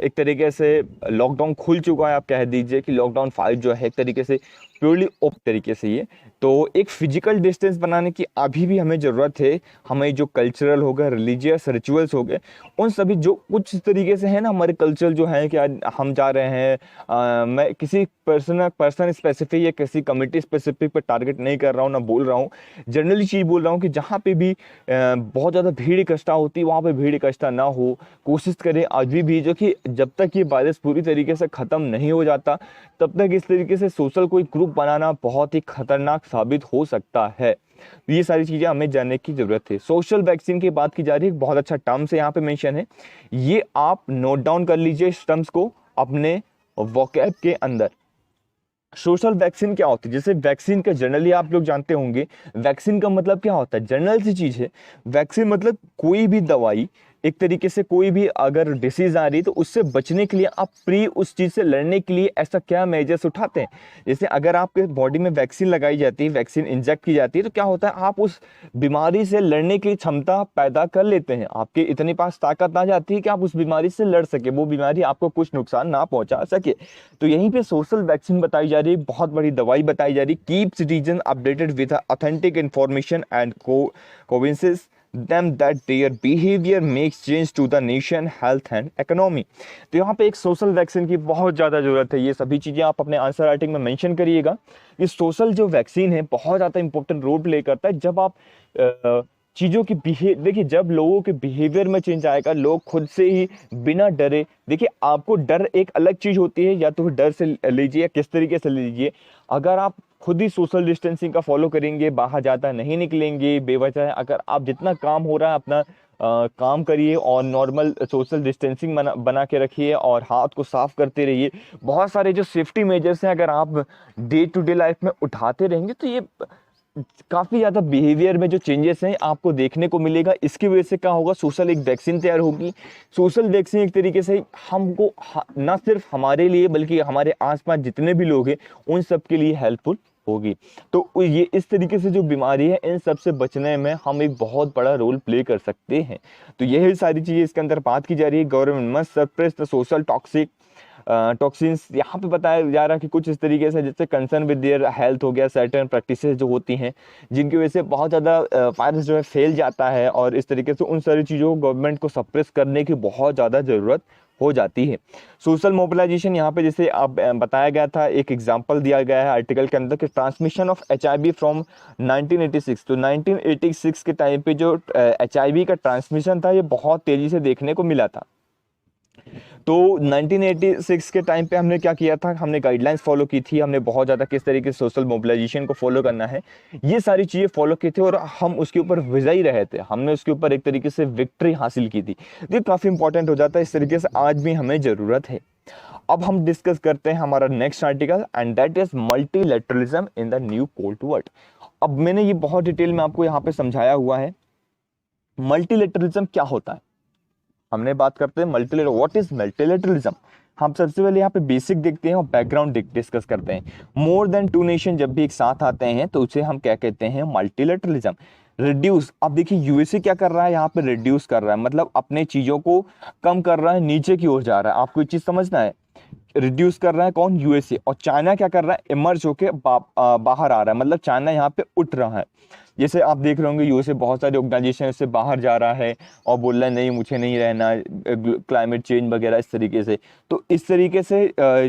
एक तरीके से लॉकडाउन खुल चुका है, आप कह दीजिए कि लॉकडाउन 5 जो है एक तरीके से प्योरली ऑफ तरीके से ये, तो एक फिजिकल डिस्टेंस बनाने की अभी भी हमें ज़रूरत है। हमें जो कल्चरल हो गए, रिलीजियस रिचुअल्स हो गए, उन सभी जो कुछ तरीके से है ना, हमारे कल्चर जो है कि हम जा रहे हैं, मैं किसी पर्सन स्पेसिफिक या किसी कम्युनिटी स्पेसिफिक पर टारगेट नहीं कर रहा हूँ, ना बोल रहा हूँ, जनरली चीज़ बोल रहा हूँ कि जहाँ पे भी बहुत ज़्यादा भीड़ इकट्ठा होती है वहाँ पे भीड़ इकट्ठा ना हो। कोशिश करें अभी भी, जो कि जब तक ये वायरस पूरी तरीके से ख़त्म नहीं हो जाता तब तक इस तरीके से सोशल कोई ग्रुप बनाना बहुत ही खतरनाक साबित हो सकता है। ये सारी चीज़ें हमें जानने की ज़रूरत है। सोशल वैक्सीन की बात की जा रही है, बहुत अच्छा टर्म्स यहाँ पे मेंशन है, ये आप नोट डाउन कर लीजिए इस टर्म्स को अपने वोकैब के अंदर। सोशल वैक्सीन क्या होती है, जैसे वैक्सीन का जनरली आप लोग जानते होंगे, वैक्सीन का मतलब क्या होता है, जनरल सी चीज़ है। वैक्सीन मतलब कोई भी दवाई, एक तरीके से कोई भी अगर डिसीज़ आ रही है तो उससे बचने के लिए आप प्री उस चीज़ से लड़ने के लिए ऐसा क्या मेजर्स उठाते हैं। जैसे अगर आपके बॉडी में वैक्सीन लगाई जाती है, वैक्सीन इंजेक्ट की जाती है, तो क्या होता है, आप उस बीमारी से लड़ने की क्षमता पैदा कर लेते हैं। आपके इतने पास ताकत आ जाती है कि आप उस बीमारी से लड़ सके, वो बीमारी आपको कुछ नुकसान ना पहुंचा सके। तो यहीं पे सोशल वैक्सीन बताई जा रही है, बहुत बड़ी दवाई बताई जा रही है। Keep citizen updated with authentic information and convinces them that their behavior makes change to the nation, health and economy। तो यहाँ पे एक सोशल वैक्सीन की बहुत ज़्यादा ज़रूरत है। ये सभी चीज़ें आप अपने आंसर राइटिंग में मेंशन करिएगा। ये सोशल जो वैक्सीन है बहुत ज़्यादा इंपॉर्टेंट रोल प्ले करता है। जब आप चीज़ों की देखिए, जब लोगों के बिहेवियर में चेंज आएगा, लोग खुद से ही बिना डरे, देखिए आपको डर एक अलग चीज़ होती है, या तो डर से लीजिए या किस तरीके से लीजिए। अगर आप खुद ही सोशल डिस्टेंसिंग का फॉलो करेंगे, बाहर ज़्यादा नहीं निकलेंगे बेवजह, अगर आप जितना काम हो रहा है अपना काम करिए और नॉर्मल सोशल डिस्टेंसिंग बना के रखिए और हाथ को साफ करते रहिए। बहुत सारे जो सेफ्टी मेजर्स हैं अगर आप डे टू डे लाइफ में उठाते रहेंगे तो ये काफ़ी ज़्यादा बिहेवियर में जो चेंजेस हैं आपको देखने को मिलेगा। इसकी वजह से क्या होगा, सोशल एक वैक्सीन तैयार होगी। सोशल वैक्सीन एक तरीके से हमको ना सिर्फ हमारे लिए बल्कि हमारे आसपास जितने भी लोग हैं उन सब के लिए हेल्पफुल होगी। तो ये इस तरीके से जो बीमारी है इन सब से बचने में हम एक बहुत बड़ा रोल प्ले कर सकते हैं। तो यही सारी चीज़ें इसके अंदर बात की जा रही है। Government must suppress the social toxic toxins यहाँ पे बताया जा रहा है कि कुछ इस तरीके से, जैसे कंसर्न विद देयर हेल्थ हो गया, सर्टेन प्रैक्टिसेस जो होती हैं जिनकी वजह से बहुत ज़्यादा वायरस जो है फैल जाता है, और इस तरीके से उन सारी चीज़ों को गवर्नमेंट को सप्रेस करने की बहुत ज़्यादा ज़रूरत हो जाती है। सोशल मोबिलाइजेशन यहाँ पे जैसे आप बताया गया था, एक एग्जांपल दिया गया है आर्टिकल के अंदर कि ट्रांसमिशन ऑफ HIV फ्रॉम 1986, तो 1986 के टाइम पे जो HIV का ट्रांसमिशन था ये बहुत तेज़ी से देखने को मिला था। तो 1986 के टाइम पे हमने क्या किया था, हमने गाइडलाइंस फॉलो की थी, हमने बहुत ज़्यादा किस तरीके से सोशल मोबिलाइजेशन को फॉलो करना है, ये सारी चीज़ें फॉलो की थी और हम उसके ऊपर विजयी रहे थे, हमने उसके ऊपर एक तरीके से विक्ट्री हासिल की थी। तो ये काफ़ी इंपॉर्टेंट हो जाता है, इस तरीके से आज भी हमें ज़रूरत है। अब हम डिस्कस करते हैं हमारा next article, and that is multilateralism in the new cold world. अब मैंने ये बहुत डिटेल में आपको यहाँ पे समझाया हुआ है मल्टीलैटरलिज्म क्या होता है। हमने बात करते हैं मल्टीलैटरल, व्हाट इज मल्टीलैटरलिज्म। हम सबसे पहले यहाँ पे बेसिक देखते हैं और बैकग्राउंड डिस्कस करते हैं। मोर देन टू नेशन जब भी एक साथ आते हैं तो उसे हम क्या कहते हैं, मल्टीलैटरलिज्म। रिड्यूस, अब देखिए यूएसए क्या कर रहा है यहाँ पे, रिड्यूस कर रहा है, मतलब अपने चीजों को कम कर रहा है, नीचे की ओर जा रहा है। आपको एक चीज समझना है, रिड्यूस कर रहा है कौन, यूएसए। और चाइना क्या कर रहा है, इमर्ज होके बाहर आ रहा है, मतलब चाइना यहाँ पे उठ रहा है। जैसे आप देख रहे होंगे यूएसए बहुत सारे ऑर्गेनाइजेशन से बाहर जा रहा है और बोल रहा है नहीं मुझे नहीं रहना, क्लाइमेट चेंज वगैरह इस तरीके से। तो इस तरीके से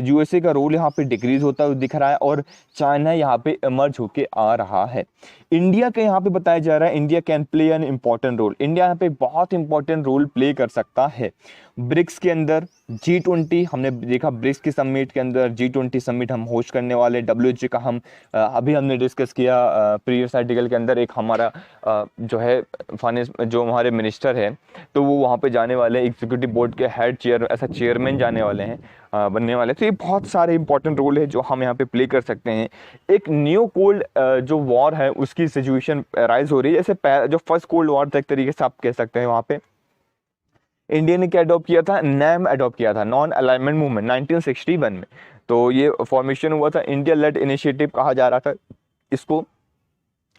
यूएसए का रोल यहाँ पे डिक्रीज होता हुआ दिख रहा है और चाइना यहाँ पे इमर्ज होके आ रहा है। इंडिया का यहाँ पे बताया जा रहा है India can play an important role, India यहाँ पे बहुत इंपॉर्टेंट रोल प्ले कर सकता है। ब्रिक्स के अंदर, G20 हमने देखा, ब्रिक्स की समिट के अंदर G20 समिट हम होस्ट करने वाले। WH का हम अभी हमने डिस्कस किया प्रीवियस आर्टिकल के अंदर, एक हमारा जो है फाइनेंस जो हमारे मिनिस्टर है तो वो वहाँ पे जाने वाले, एग्जीक्यूटिव बोर्ड के हेड ऐसा चेयरमैन जाने वाले हैं, बनने वाले। तो ये बहुत सारे इंपॉर्टेंट रोल है जो हम यहाँ पे प्ले कर सकते हैं। एक न्यू कोल्ड जो वॉर है उसकी सिचुएशन राइज हो रही है, जैसे जो फर्स्ट कोल्ड वॉर था एक तरीके से आप कह सकते हैं, वहाँ पे इंडिया ने क्या अडॉप्ट किया था, नैम अडॉप्ट किया था, नॉन अलाइनमेंट मूवमेंट 1961 में। तो ये फॉर्मेशन हुआ था, इंडिया लेड इनिशिएटिव कहा जा रहा था इसको।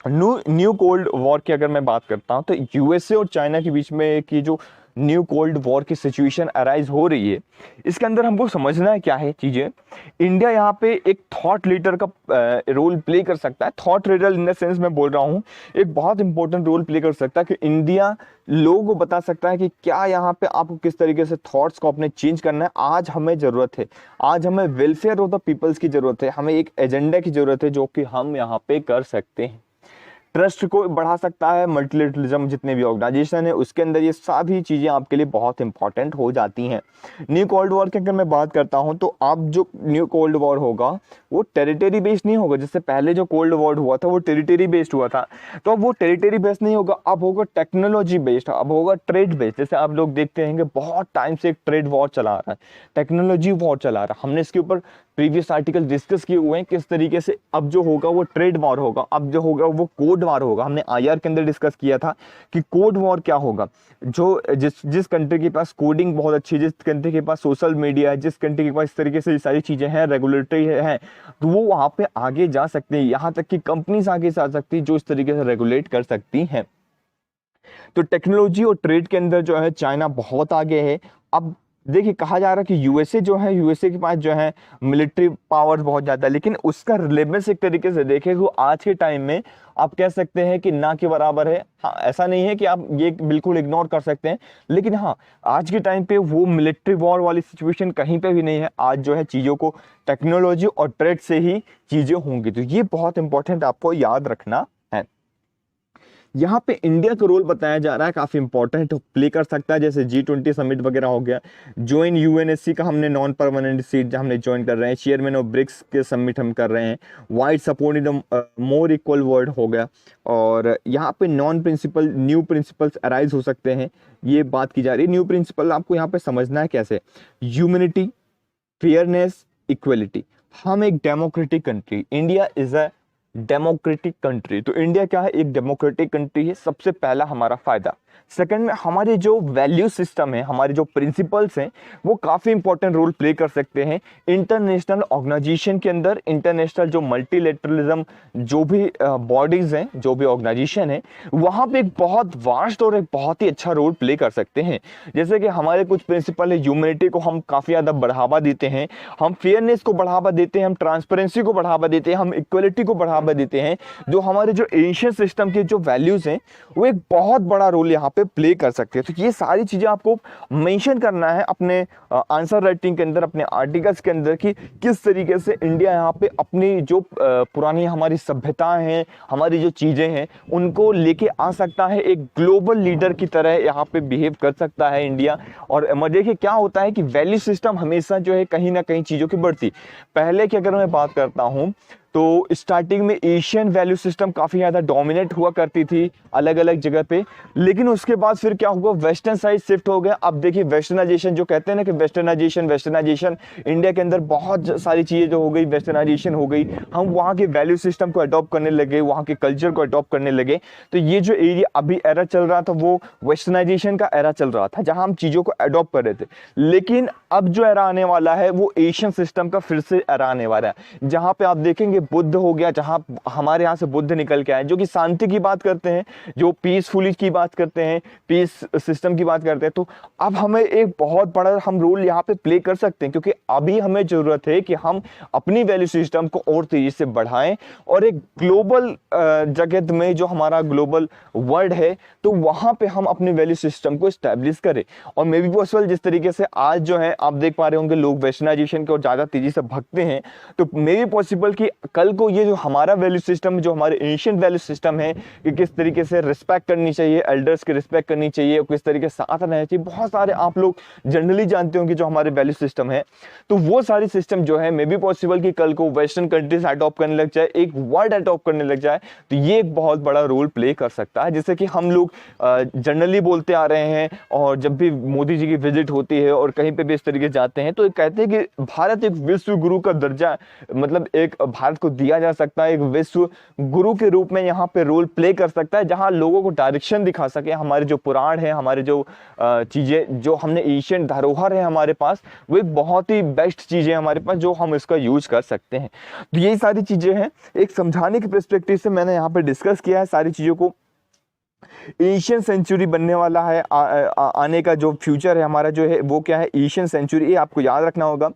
न्यू कोल्ड वॉर की अगर मैं बात करता हूं तो यूएसए और चाइना के बीच में की जो न्यू कोल्ड वॉर की सिचुएशन अराइज हो रही है, इसके अंदर हमको समझना है क्या है चीजें। इंडिया यहाँ पे एक थॉट लीडर का रोल प्ले कर सकता है। Thought leader in the sense मैं बोल रहा हूँ एक बहुत इंपॉर्टेंट रोल प्ले कर सकता है कि इंडिया लोगों को बता सकता है कि क्या यहाँ पे आपको किस तरीके से थॉट्स को अपने चेंज करना है। आज हमें जरूरत है, आज हमें वेलफेयर ऑफ द पीपल्स की जरूरत है, हमें एक एजेंडा की जरूरत है जो कि हम यहाँ पे कर सकते हैं। ट्रस्ट को बढ़ा सकता है मल्टीलेटरलिज्म, जितने भी ऑर्गेनाइजेशन है उसके अंदर ये सभी चीज़ें आपके लिए बहुत इंपॉर्टेंट हो जाती हैं। न्यू कोल्ड वॉर की अगर मैं बात करता हूं तो अब जो न्यू कोल्ड वॉर होगा वो टेरिटरी बेस्ड नहीं होगा। जैसे पहले जो कोल्ड वॉर हुआ था वो टेरिटरी बेस्ड हुआ था, तो अब वो टेरिटरी बेस्ड नहीं होगा, अब होगा टेक्नोलॉजी बेस्ड, अब होगा ट्रेड बेस्ड। जैसे आप लोग देखते हैं बहुत टाइम से एक ट्रेड वॉर चला रहा है, टेक्नोलॉजी वॉर चला रहा है। हमने इसके ऊपर प्रीवियस आर्टिकल डिस्कस किए हुए हैं किस तरीके से अब जो होगा वो ट्रेड वॉर होगा, अब जो होगा वो कोड वॉर होगा। हमने आईआर के अंदर डिस्कस किया था कि कोड वॉर क्या होगा, जो जिस कंट्री के पास कोडिंग बहुत अच्छी है, जिस कंट्री के पास सोशल मीडिया है, जिस कंट्री के पास इस तरीके से ये सारी चीजें हैं, रेगुलेटरी है, तो वो वहां पे आगे जा सकते हैं। यहाँ तक कि कंपनीज आगे जा सकती है जो इस तरीके से रेगुलेट कर सकती हैं। तो टेक्नोलॉजी और ट्रेड के अंदर जो है चाइना बहुत आगे है। अब देखिए कहा जा रहा है कि यूएसए जो है, यूएसए के पास जो है मिलिट्री पावर बहुत ज़्यादा है, लेकिन उसका रिलेवेंस एक तरीके से देखें तो आज के टाइम में आप कह सकते हैं कि ना के बराबर है। हाँ, ऐसा नहीं है कि आप ये बिल्कुल इग्नोर कर सकते हैं, लेकिन हाँ आज के टाइम पे वो मिलिट्री वॉर वाली सिचुएशन कहीं पे भी नहीं है। आज जो है चीज़ों को टेक्नोलॉजी और ट्रेड से ही चीज़ें होंगी, तो ये बहुत इंपॉर्टेंट आपको याद रखना है। यहाँ पे इंडिया का रोल बताया जा रहा है काफी इंपॉर्टेंट प्ले कर सकता है, जैसे G20 समिट वगैरह हो गया, ज्वाइन यूएनएससी का हमने नॉन परमानेंट सीट हमने ज्वाइन कर रहे हैं, चेयरमैन ऑफ ब्रिक्स के समिट हम कर रहे हैं, wide support in the more equal world हो गया। और यहाँ पे non principal new principles arise हो सकते हैं, ये बात की जा रही है। न्यू प्रिंसिपल आपको यहाँ पे समझना है कैसे, ह्यूमैनिटी, फेयरनेस, इक्वलिटी। हम एक democratic country, India is a democratic country, तो इंडिया क्या है, एक डेमोक्रेटिक कंट्री है। सबसे पहला हमारा फायदा सेकंड में हमारे जो वैल्यू सिस्टम है, हमारे जो प्रिंसिपल्स हैं, वो काफ़ी इंपॉर्टेंट रोल प्ले कर सकते हैं इंटरनेशनल ऑर्गेनाइजेशन के अंदर। इंटरनेशनल जो मल्टीलेटरलिज्म जो भी बॉडीज़ हैं, जो भी ऑर्गेनाइजेशन है, वहाँ पे एक बहुत वास्ट और एक बहुत ही अच्छा रोल प्ले कर सकते हैं। जैसे कि हमारे कुछ प्रिंसिपल है, ह्यूमैनिटी को हम काफ़ी ज़्यादा बढ़ावा देते हैं, हम फेयरनेस को बढ़ावा देते हैं, हम ट्रांसपेरेंसी को बढ़ावा देते हैं, हम इक्वलिटी को बढ़ावा देते हैं। जो हमारे जो एशियन सिस्टम के जो वैल्यूज़ हैं, वो एक बहुत बड़ा रोल यहाँ पे प्ले कर सकते हैं। तो ये सारी चीज़ें आपको मेंशन करना है अपने आंसर राइटिंग के अंदर, अपने आर्टिकल्स के अंदर, कि किस तरीके से इंडिया यहाँ पे अपनी जो पुरानी हमारी सभ्यताएं हैं, हमारी जो चीज़ें हैं, उनको लेके आ सकता है, एक ग्लोबल लीडर की तरह यहाँ पे बिहेव कर सकता है इंडिया। और देखिए क्या होता है कि वैल्यू सिस्टम हमेशा जो है कहीं ना कहीं चीज़ों की बढ़ती। पहले की अगर मैं बात करता हूँ तो स्टार्टिंग में एशियन वैल्यू सिस्टम काफ़ी ज़्यादा डोमिनेट हुआ करती थी अलग अलग जगह पे, लेकिन उसके बाद फिर क्या हुआ, वेस्टर्न साइड शिफ्ट हो गया। अब देखिए वेस्टर्नाइजेशन जो कहते हैं ना कि वेस्टर्नाइजेशन इंडिया के अंदर बहुत सारी चीज़ें जो हो गई, वेस्टर्नाइजेशन हो गई, हम वहाँ के वैल्यू सिस्टम को अडॉप्ट करने लगे, वहाँ के कल्चर को अडॉप्ट करने लगे। तो ये जो एरिया अभी एरा चल रहा था वो वेस्टर्नाइजेशन का एरा चल रहा था, जहाँ हम चीज़ों को अडॉप्ट कर रहे थे। लेकिन अब जो एरा आने वाला है वो एशियन सिस्टम का फिर से एरा आने वाला है, जहाँ पे आप देखेंगे बुद्ध हो गया, जहां हमारे यहाँ से बुद्ध निकल के आए, जो कि शांति की बात करते हैं, जो पीसफुली की बात करते हैं, पीस सिस्टम की बात करते हैं। तो अब हमें एक बहुत बड़ा हम रोल यहाँ पे प्ले कर सकते हैं, क्योंकि अभी हमें जरूरत है कि हम अपनी वैल्यू सिस्टम को और तेजी से बढ़ाएं और एक ग्लोबल जगत में, जो हमारा ग्लोबल वर्ल्ड है, तो वहां पे हम अपने वैल्यू सिस्टम को स्टैब्लिश करें। और मे बी पॉसिबल जिस तरीके से आज जो है आप देख पा रहे होंगे लोग वेस्टर्नाइजेशन की ओर ज्यादा तेजी से भगते हैं, तो मे बी पॉसिबल कि कल को ये जो हमारा वैल्यू सिस्टम, जो हमारे एशियन वैल्यू सिस्टम है, कि किस तरीके से रिस्पेक्ट करनी चाहिए, एल्डर्स की रिस्पेक्ट करनी चाहिए, और किस तरीके से साथ रहना चाहिए, बहुत सारे आप लोग जनरली जानते होंगे जो हमारे वैल्यू सिस्टम है। तो वो सारी सिस्टम जो है मे बी पॉसिबल कि कल को वेस्टर्न कंट्रीज अडॉप्ट करने लग जाए, एक वर्ल्ड अडॉप्ट करने लग जाए, तो ये एक बहुत बड़ा रोल प्ले कर सकता है। जैसे कि हम लोग जनरली बोलते आ रहे हैं, और जब भी मोदी जी की विजिट होती है और कहीं पे भी इस तरीके जाते हैं, तो कहते हैं कि भारत एक विश्व गुरु का दर्जा, मतलब एक भारत को दिया जा सकता है, एक विश्व गुरु के रूप में यहाँ पे रोल प्ले कर सकता है, जहाँ लोगों को डायरेक्शन दिखा सके। हमारे जो पुराण है, हमारे जो चीज़ें जो हमने एशियन धरोहर है हमारे पास, वो एक बहुत ही बेस्ट चीज़ें हमारे पास, जो हम इसका यूज कर सकते हैं। तो यही सारी चीज़ें हैं, एक समझाने की पर्सपेक्टिव से मैंने यहाँ पे डिस्कस किया है सारी चीज़ों को। एशियन सेंचुरी बनने वाला है, आने का जो फ्यूचर है हमारा जो है वो क्या है, एशियन सेंचुरी, ये आपको याद रखना होगा।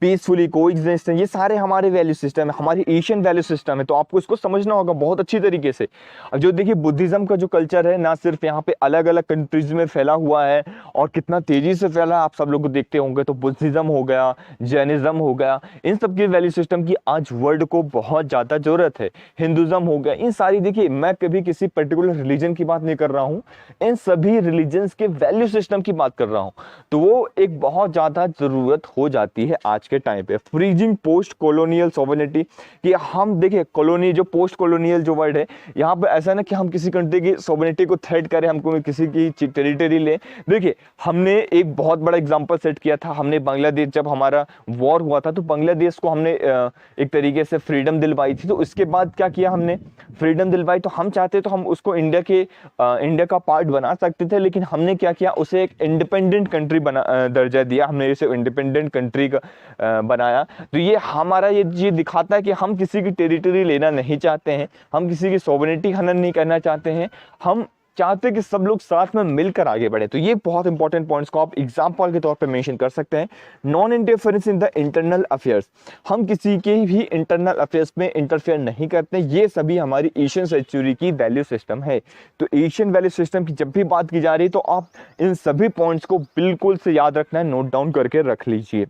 पीसफुली कोएग्जिस्टेंस, ये सारे हमारे वैल्यू सिस्टम है, हमारी एशियन वैल्यू सिस्टम है, तो आपको इसको समझना होगा बहुत अच्छी तरीके से। अब जो देखिए बुद्धिज्म का जो कल्चर है, ना सिर्फ यहाँ पे अलग अलग कंट्रीज में फैला हुआ है, और कितना तेजी से फैला है आप सब लोग देखते होंगे। तो बुद्धिज्म हो गया, जैनिज्म हो गया, इन सब की वैल्यू सिस्टम की आज वर्ल्ड को बहुत ज़्यादा जरूरत है। हिंदुज्म हो गया, इन सारी, देखिए मैं कभी किसी पर्टिकुलर रिलीजन की बात नहीं कर रहा हूँ, इन सभी रिलीजन्स के वैल्यू सिस्टम की बात कर रहा हूँ। तो वो एक बहुत ज़्यादा ज़रूरत हो जाती है आज के टाइम पे। फ्रीजिंग पोस्ट कॉलोनियल सॉवरेनिटी, कि हम देखिए कॉलोनी, जो पोस्ट कॉलोनियल जो वर्ड है, यहाँ पे ऐसा ना कि हम किसी कंट्री की सॉवरेनिटी को थ्रेट करें, हमको किसी की टेरिटरी ले। देखिए हमने एक बहुत बड़ा एग्जांपल सेट किया था, हमने बांग्लादेश, जब हमारा वॉर हुआ था तो बांग्लादेश को हमने एक तरीके से फ्रीडम दिलवाई थी। तो उसके बाद क्या किया, हमने फ्रीडम दिलवाई, तो हम चाहते तो हम उसको इंडिया का पार्ट बना सकते थे, लेकिन हमने क्या किया, उसे एक इंडिपेंडेंट कंट्री दर्जा दिया, हमने इसे इंडिपेंडेंट कंट्री का बनाया। तो ये हमारा ये दिखाता है कि हम किसी की टेरिटरी लेना नहीं चाहते हैं, हम किसी की सॉवरेनिटी हनन नहीं करना चाहते हैं, हम चाहते कि सब लोग साथ में मिलकर आगे बढ़े। तो ये बहुत इंपॉर्टेंट पॉइंट्स को आप एग्जाम्पल के तौर पे मेंशन कर सकते हैं। Non interference in the internal affairs, हम किसी के भी इंटरनल अफेयर्स में इंटरफेयर नहीं करते, ये सभी हमारी एशियन सेंचुरी की वैल्यू सिस्टम है। तो एशियन वैल्यू सिस्टम की जब भी बात की जा रही है, तो आप इन सभी पॉइंट्स को बिल्कुल से याद रखना है, नोट डाउन करके रख लीजिए।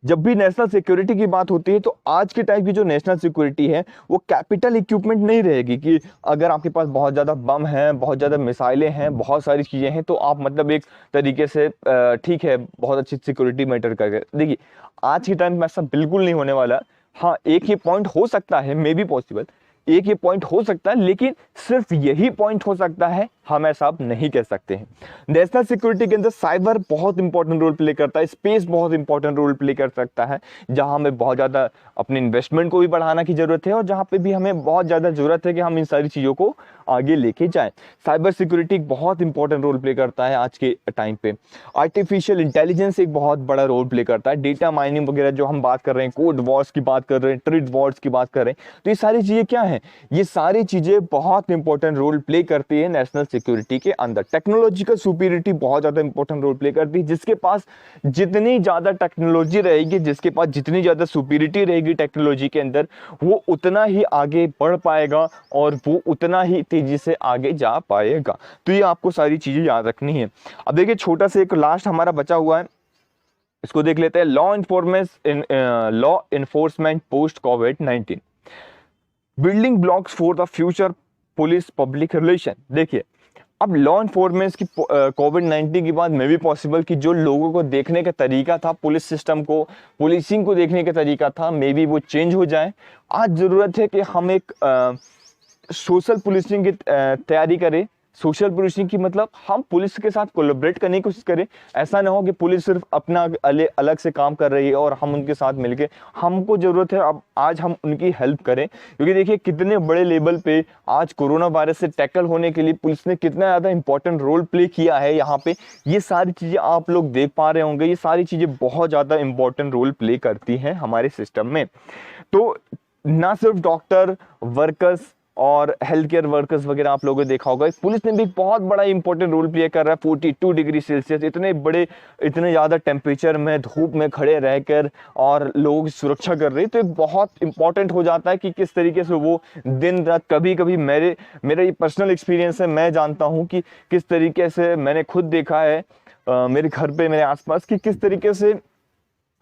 जब भी नेशनल सिक्योरिटी की बात होती है, तो आज के टाइप की जो नेशनल सिक्योरिटी है वो कैपिटल इक्विपमेंट नहीं रहेगी, कि अगर आपके पास बहुत ज़्यादा बम हैं, बहुत ज़्यादा मिसाइलें हैं, बहुत सारी चीज़ें हैं, तो आप मतलब एक तरीके से ठीक है बहुत अच्छी सिक्योरिटी मेंटेन करके। देखिए आज के टाइम में ऐसा बिल्कुल नहीं होने वाला। हाँ, एक ये पॉइंट हो सकता है, मे बी पॉसिबल, एक ये पॉइंट हो सकता है, लेकिन सिर्फ यही पॉइंट हो सकता है हम ऐसा अब नहीं कह सकते हैं। नेशनल सिक्योरिटी के अंदर साइबर बहुत इंपॉर्टेंट रोल प्ले करता है, स्पेस बहुत इंपॉर्टेंट रोल प्ले कर सकता है, जहां हमें बहुत ज़्यादा अपने इन्वेस्टमेंट को भी बढ़ाना की ज़रूरत है और जहां पे भी हमें बहुत ज़्यादा ज़रूरत है कि हम इन सारी चीज़ों को आगे लेके जाएं। साइबर सिक्योरिटी एक बहुत इंपॉर्टेंट रोल प्ले करता है आज के टाइम पे। आर्टिफिशियल इंटेलिजेंस एक बहुत बड़ा रोल प्ले करता है, डेटा माइनिंग वगैरह जो हम बात कर रहे हैं, कोड वॉर्स की बात कर रहे हैं, ट्रेड वॉर्स की बात कर रहे हैं, तो ये सारी चीज़ें क्या हैं, ये सारी चीज़ें बहुत इंपॉर्टेंट रोल प्ले करती है नेशनल सिक्योरिटी के अंदर। टेक्नोलॉजिकल सुपीरियरिटी बहुत ज़्यादा इंपॉर्टेंट रोल प्ले करती है। जिसके पास जितनी ज़्यादा टेक्नोलॉजी रहेगी, जिसके पास जितनी ज़्यादा सुपीरियरिटी रहेगी टेक्नोलॉजी के अंदर, वो उतना ही आगे बढ़ पाएगा और वो उतना ही तेजी से आगे जा पाएगा। तो ये आपको सारी चीज़ें याद रखनी है। अब देखिए छोटा सा एक लास्ट हमारा बचा हुआ है, इसको देख लेते हैं। Law enforcement post covid, building blocks for the future police public relation. देखिए अब लॉ इन्फोर्समेंट की कोविड-19 के बाद में भी पॉसिबल कि जो लोगों को देखने का तरीका था, पुलिस सिस्टम को, पुलिसिंग को देखने का तरीका था, मे बी वो चेंज हो जाए। आज ज़रूरत है कि हम एक सोशल पुलिसिंग की तैयारी करें। सोशल पुलिसिंग की मतलब हम पुलिस के साथ कोलैबोरेट करने की कोशिश करें। ऐसा ना हो कि पुलिस सिर्फ अपना अलग से काम कर रही है और हम उनके साथ मिलके, हमको ज़रूरत है अब आज हम उनकी हेल्प करें। क्योंकि देखिए कितने बड़े लेवल पे आज कोरोना वायरस से टैकल होने के लिए पुलिस ने कितना ज़्यादा इंपॉर्टेंट रोल प्ले किया है यहाँ पे। ये सारी चीज़ें आप लोग देख पा रहे होंगे, ये सारी चीज़ें बहुत ज़्यादा इंपॉर्टेंट रोल प्ले करती हैं हमारे सिस्टम में। तो ना सिर्फ डॉक्टर, वर्कर्स और हेल्थ केयर वर्कर्स वगैरह आप लोगों ने देखा होगा, पुलिस ने भी बहुत बड़ा इंपॉर्टेंट रोल प्ले कर रहा है। 42 डिग्री सेल्सियस इतने ज़्यादा टेम्परेचर में, धूप में खड़े रहकर और लोगों की सुरक्षा कर रही है। तो ये बहुत इंपॉर्टेंट हो जाता है कि किस तरीके से वो दिन रात, कभी कभी मेरा ये पर्सनल एक्सपीरियंस है, मैं जानता हूँ कि किस तरीके से मैंने खुद देखा है मेरे घर पे, मेरे आसपास, कि किस तरीके से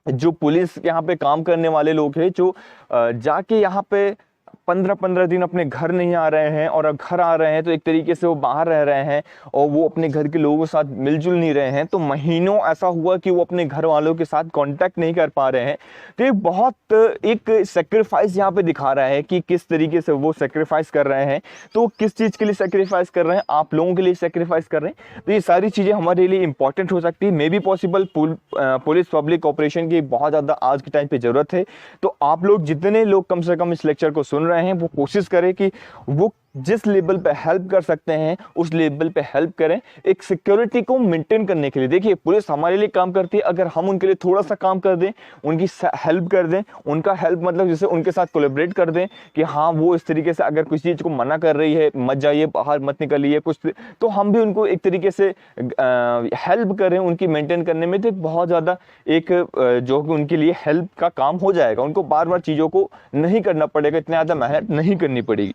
जो पुलिस यहाँ पे काम करने वाले लोग हैं, जो जाके यहाँ पे 15-15 दिन अपने घर नहीं आ रहे हैं, और अब घर आ रहे हैं तो एक तरीके से वो बाहर रह रहे हैं और वो अपने घर के लोगों के साथ मिलजुल नहीं रहे हैं। तो महीनों ऐसा हुआ कि वो अपने घर वालों के साथ कांटेक्ट नहीं कर पा रहे हैं। तो ये बहुत एक सेक्रीफाइस यहाँ पे दिखा रहा है कि किस तरीके से वो सेक्रीफाइस कर रहे हैं। तो किस चीज़ के लिए सेक्रीफाइस कर रहे हैं, आप लोगों के लिए सेक्रीफाइस कर रहे हैं। तो ये सारी चीज़ें हमारे लिए इंपॉर्टेंट हो सकती है। May be possible police public operation की बहुत ज़्यादा आज के टाइम पे ज़रूरत है। तो आप लोग, जितने लोग कम से कम इस लेक्चर को सुन रहे हैं, वो कोशिश करें कि वो जिस लेवल पे हेल्प कर सकते हैं उस लेवल पे हेल्प करें, एक सिक्योरिटी को मेंटेन करने के लिए। देखिए पुलिस हमारे लिए काम करती है, अगर हम उनके लिए थोड़ा सा काम कर दें, उनकी हेल्प कर दें, उनका हेल्प मतलब जैसे उनके साथ कोलैबोरेट कर दें कि हाँ वो इस तरीके से अगर किसी चीज़ को मना कर रही है, मत जाइए बाहर, मत निकलिए कुछ, तो हम भी उनको एक तरीके से हेल्प करें उनकी मेंटेन करने में। तो बहुत ज़्यादा एक जो कि उनके लिए हेल्प का काम हो जाएगा, उनको बार बार चीज़ों को नहीं करना पड़ेगा, इतने ज़्यादा मेहनत नहीं करनी पड़ेगी।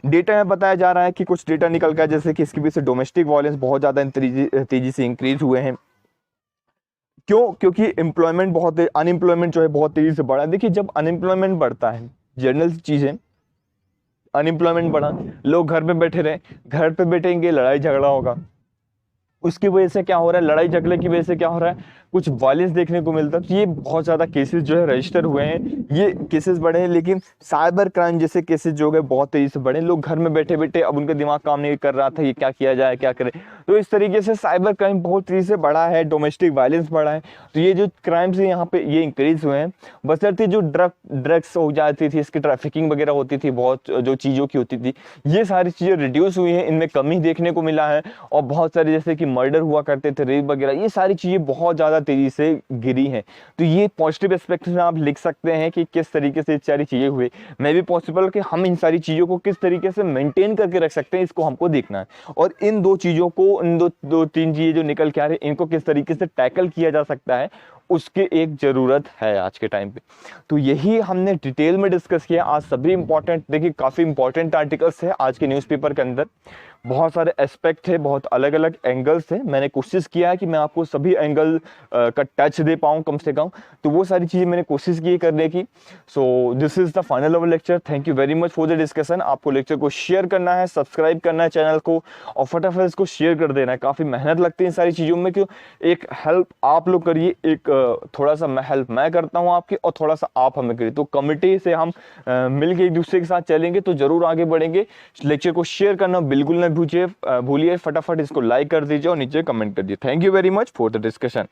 डेटा में बताया जा रहा है कि कुछ डेटा निकल गया, जैसे कि इसके पीछे डोमेस्टिक वायलेंस बहुत ज़्यादा तेजी से इंक्रीज हुए हैं। क्यों? क्योंकि एम्प्लॉयमेंट अनएम्प्लॉयमेंट जो है बहुत तेजी से बढ़ा है। देखिए जब अनएम्प्लॉयमेंट बढ़ता है, जनरल चीज़ है, अनएम्प्लॉयमेंट बढ़ा, लोग घर पे बैठे रहे, घर पे बैठेंगे, लड़ाई झगड़ा होगा, उसकी वजह से क्या हो रहा है, लड़ाई झगड़े की वजह से क्या हो रहा है, कुछ वायलेंस देखने को मिलता है। तो ये बहुत ज़्यादा केसेस जो है रजिस्टर हुए हैं, ये केसेस बढ़े हैं। लेकिन साइबर क्राइम जैसे केसेस जो है बहुत तेज़ी से बढ़े। लोग घर में बैठे बैठे, अब उनका दिमाग काम नहीं कर रहा था, ये क्या किया जाए, क्या करें। तो इस तरीके से साइबर क्राइम बहुत तेज़ी से बढ़ा है, डोमेस्टिक वायलेंस बढ़ा है। तो ये जो क्राइम्स है यहाँ पे ये इंक्रीज हुए हैं। बशर्ते जो ड्रग्स हो जाती थी, इसकी ट्रैफिकिंग वगैरह होती थी, बहुत जो चीज़ों की होती थी, ये सारी चीज़ें रिड्यूस हुई हैं, इनमें कमी देखने को मिला है। और बहुत सारे जैसे कि मर्डर हुआ करते थे, रेप वगैरह, ये सारी चीज़ें बहुत ज़्यादा तेज़ी से गिरी हैं। तो ये पॉजिटिव एस्पेक्ट में आप लिख सकते हैं कि किस तरीके से ये सारी चीज़ें हुई। मे भी पॉसिबल कि हम इन सारी चीज़ों को किस तरीके से मेंटेन करके रख सकते हैं, इसको हमको देखना है। और इन दो चीज़ों को, इन दो तीन चीज़ें जो निकल के आ रही हैं, इनको किस तरीके से टैकल किया जा सकता है, उसके एक ज़रूरत है आज के टाइम पे। तो यही हमने डिटेल में डिस्कस किया आज। सभी इंपॉर्टेंट, देखिए काफ़ी इंपॉर्टेंट आर्टिकल्स है आज के न्यूज़पेपर के अंदर, बहुत सारे एस्पेक्ट है, बहुत अलग अलग एंगल्स है। मैंने कोशिश किया है कि मैं आपको सभी एंगल का टच दे पाऊँ कम से कम, तो वो सारी चीज़ें मैंने कोशिश की करने की। So this is the final of lecture. Thank you very much for the discussion. आपको लेक्चर को शेयर करना है, सब्सक्राइब करना है चैनल को, और फटाफट इसको शेयर कर देना है। काफ़ी मेहनत लगती है इन सारी चीज़ों में, क्यों एक हेल्प आप लोग करिए, एक थोड़ा सा हेल्प मैं करता हूँ आपकी, और थोड़ा सा आप हमें करिए। तो कमिटी से हम मिल के एक दूसरे के साथ चलेंगे तो ज़रूर आगे बढ़ेंगे। लेक्चर को शेयर करना बिल्कुल ना मत भूलिए फटाफट इसको लाइक कर दीजिए और नीचे कमेंट कर दीजिए। Thank you very much for the discussion.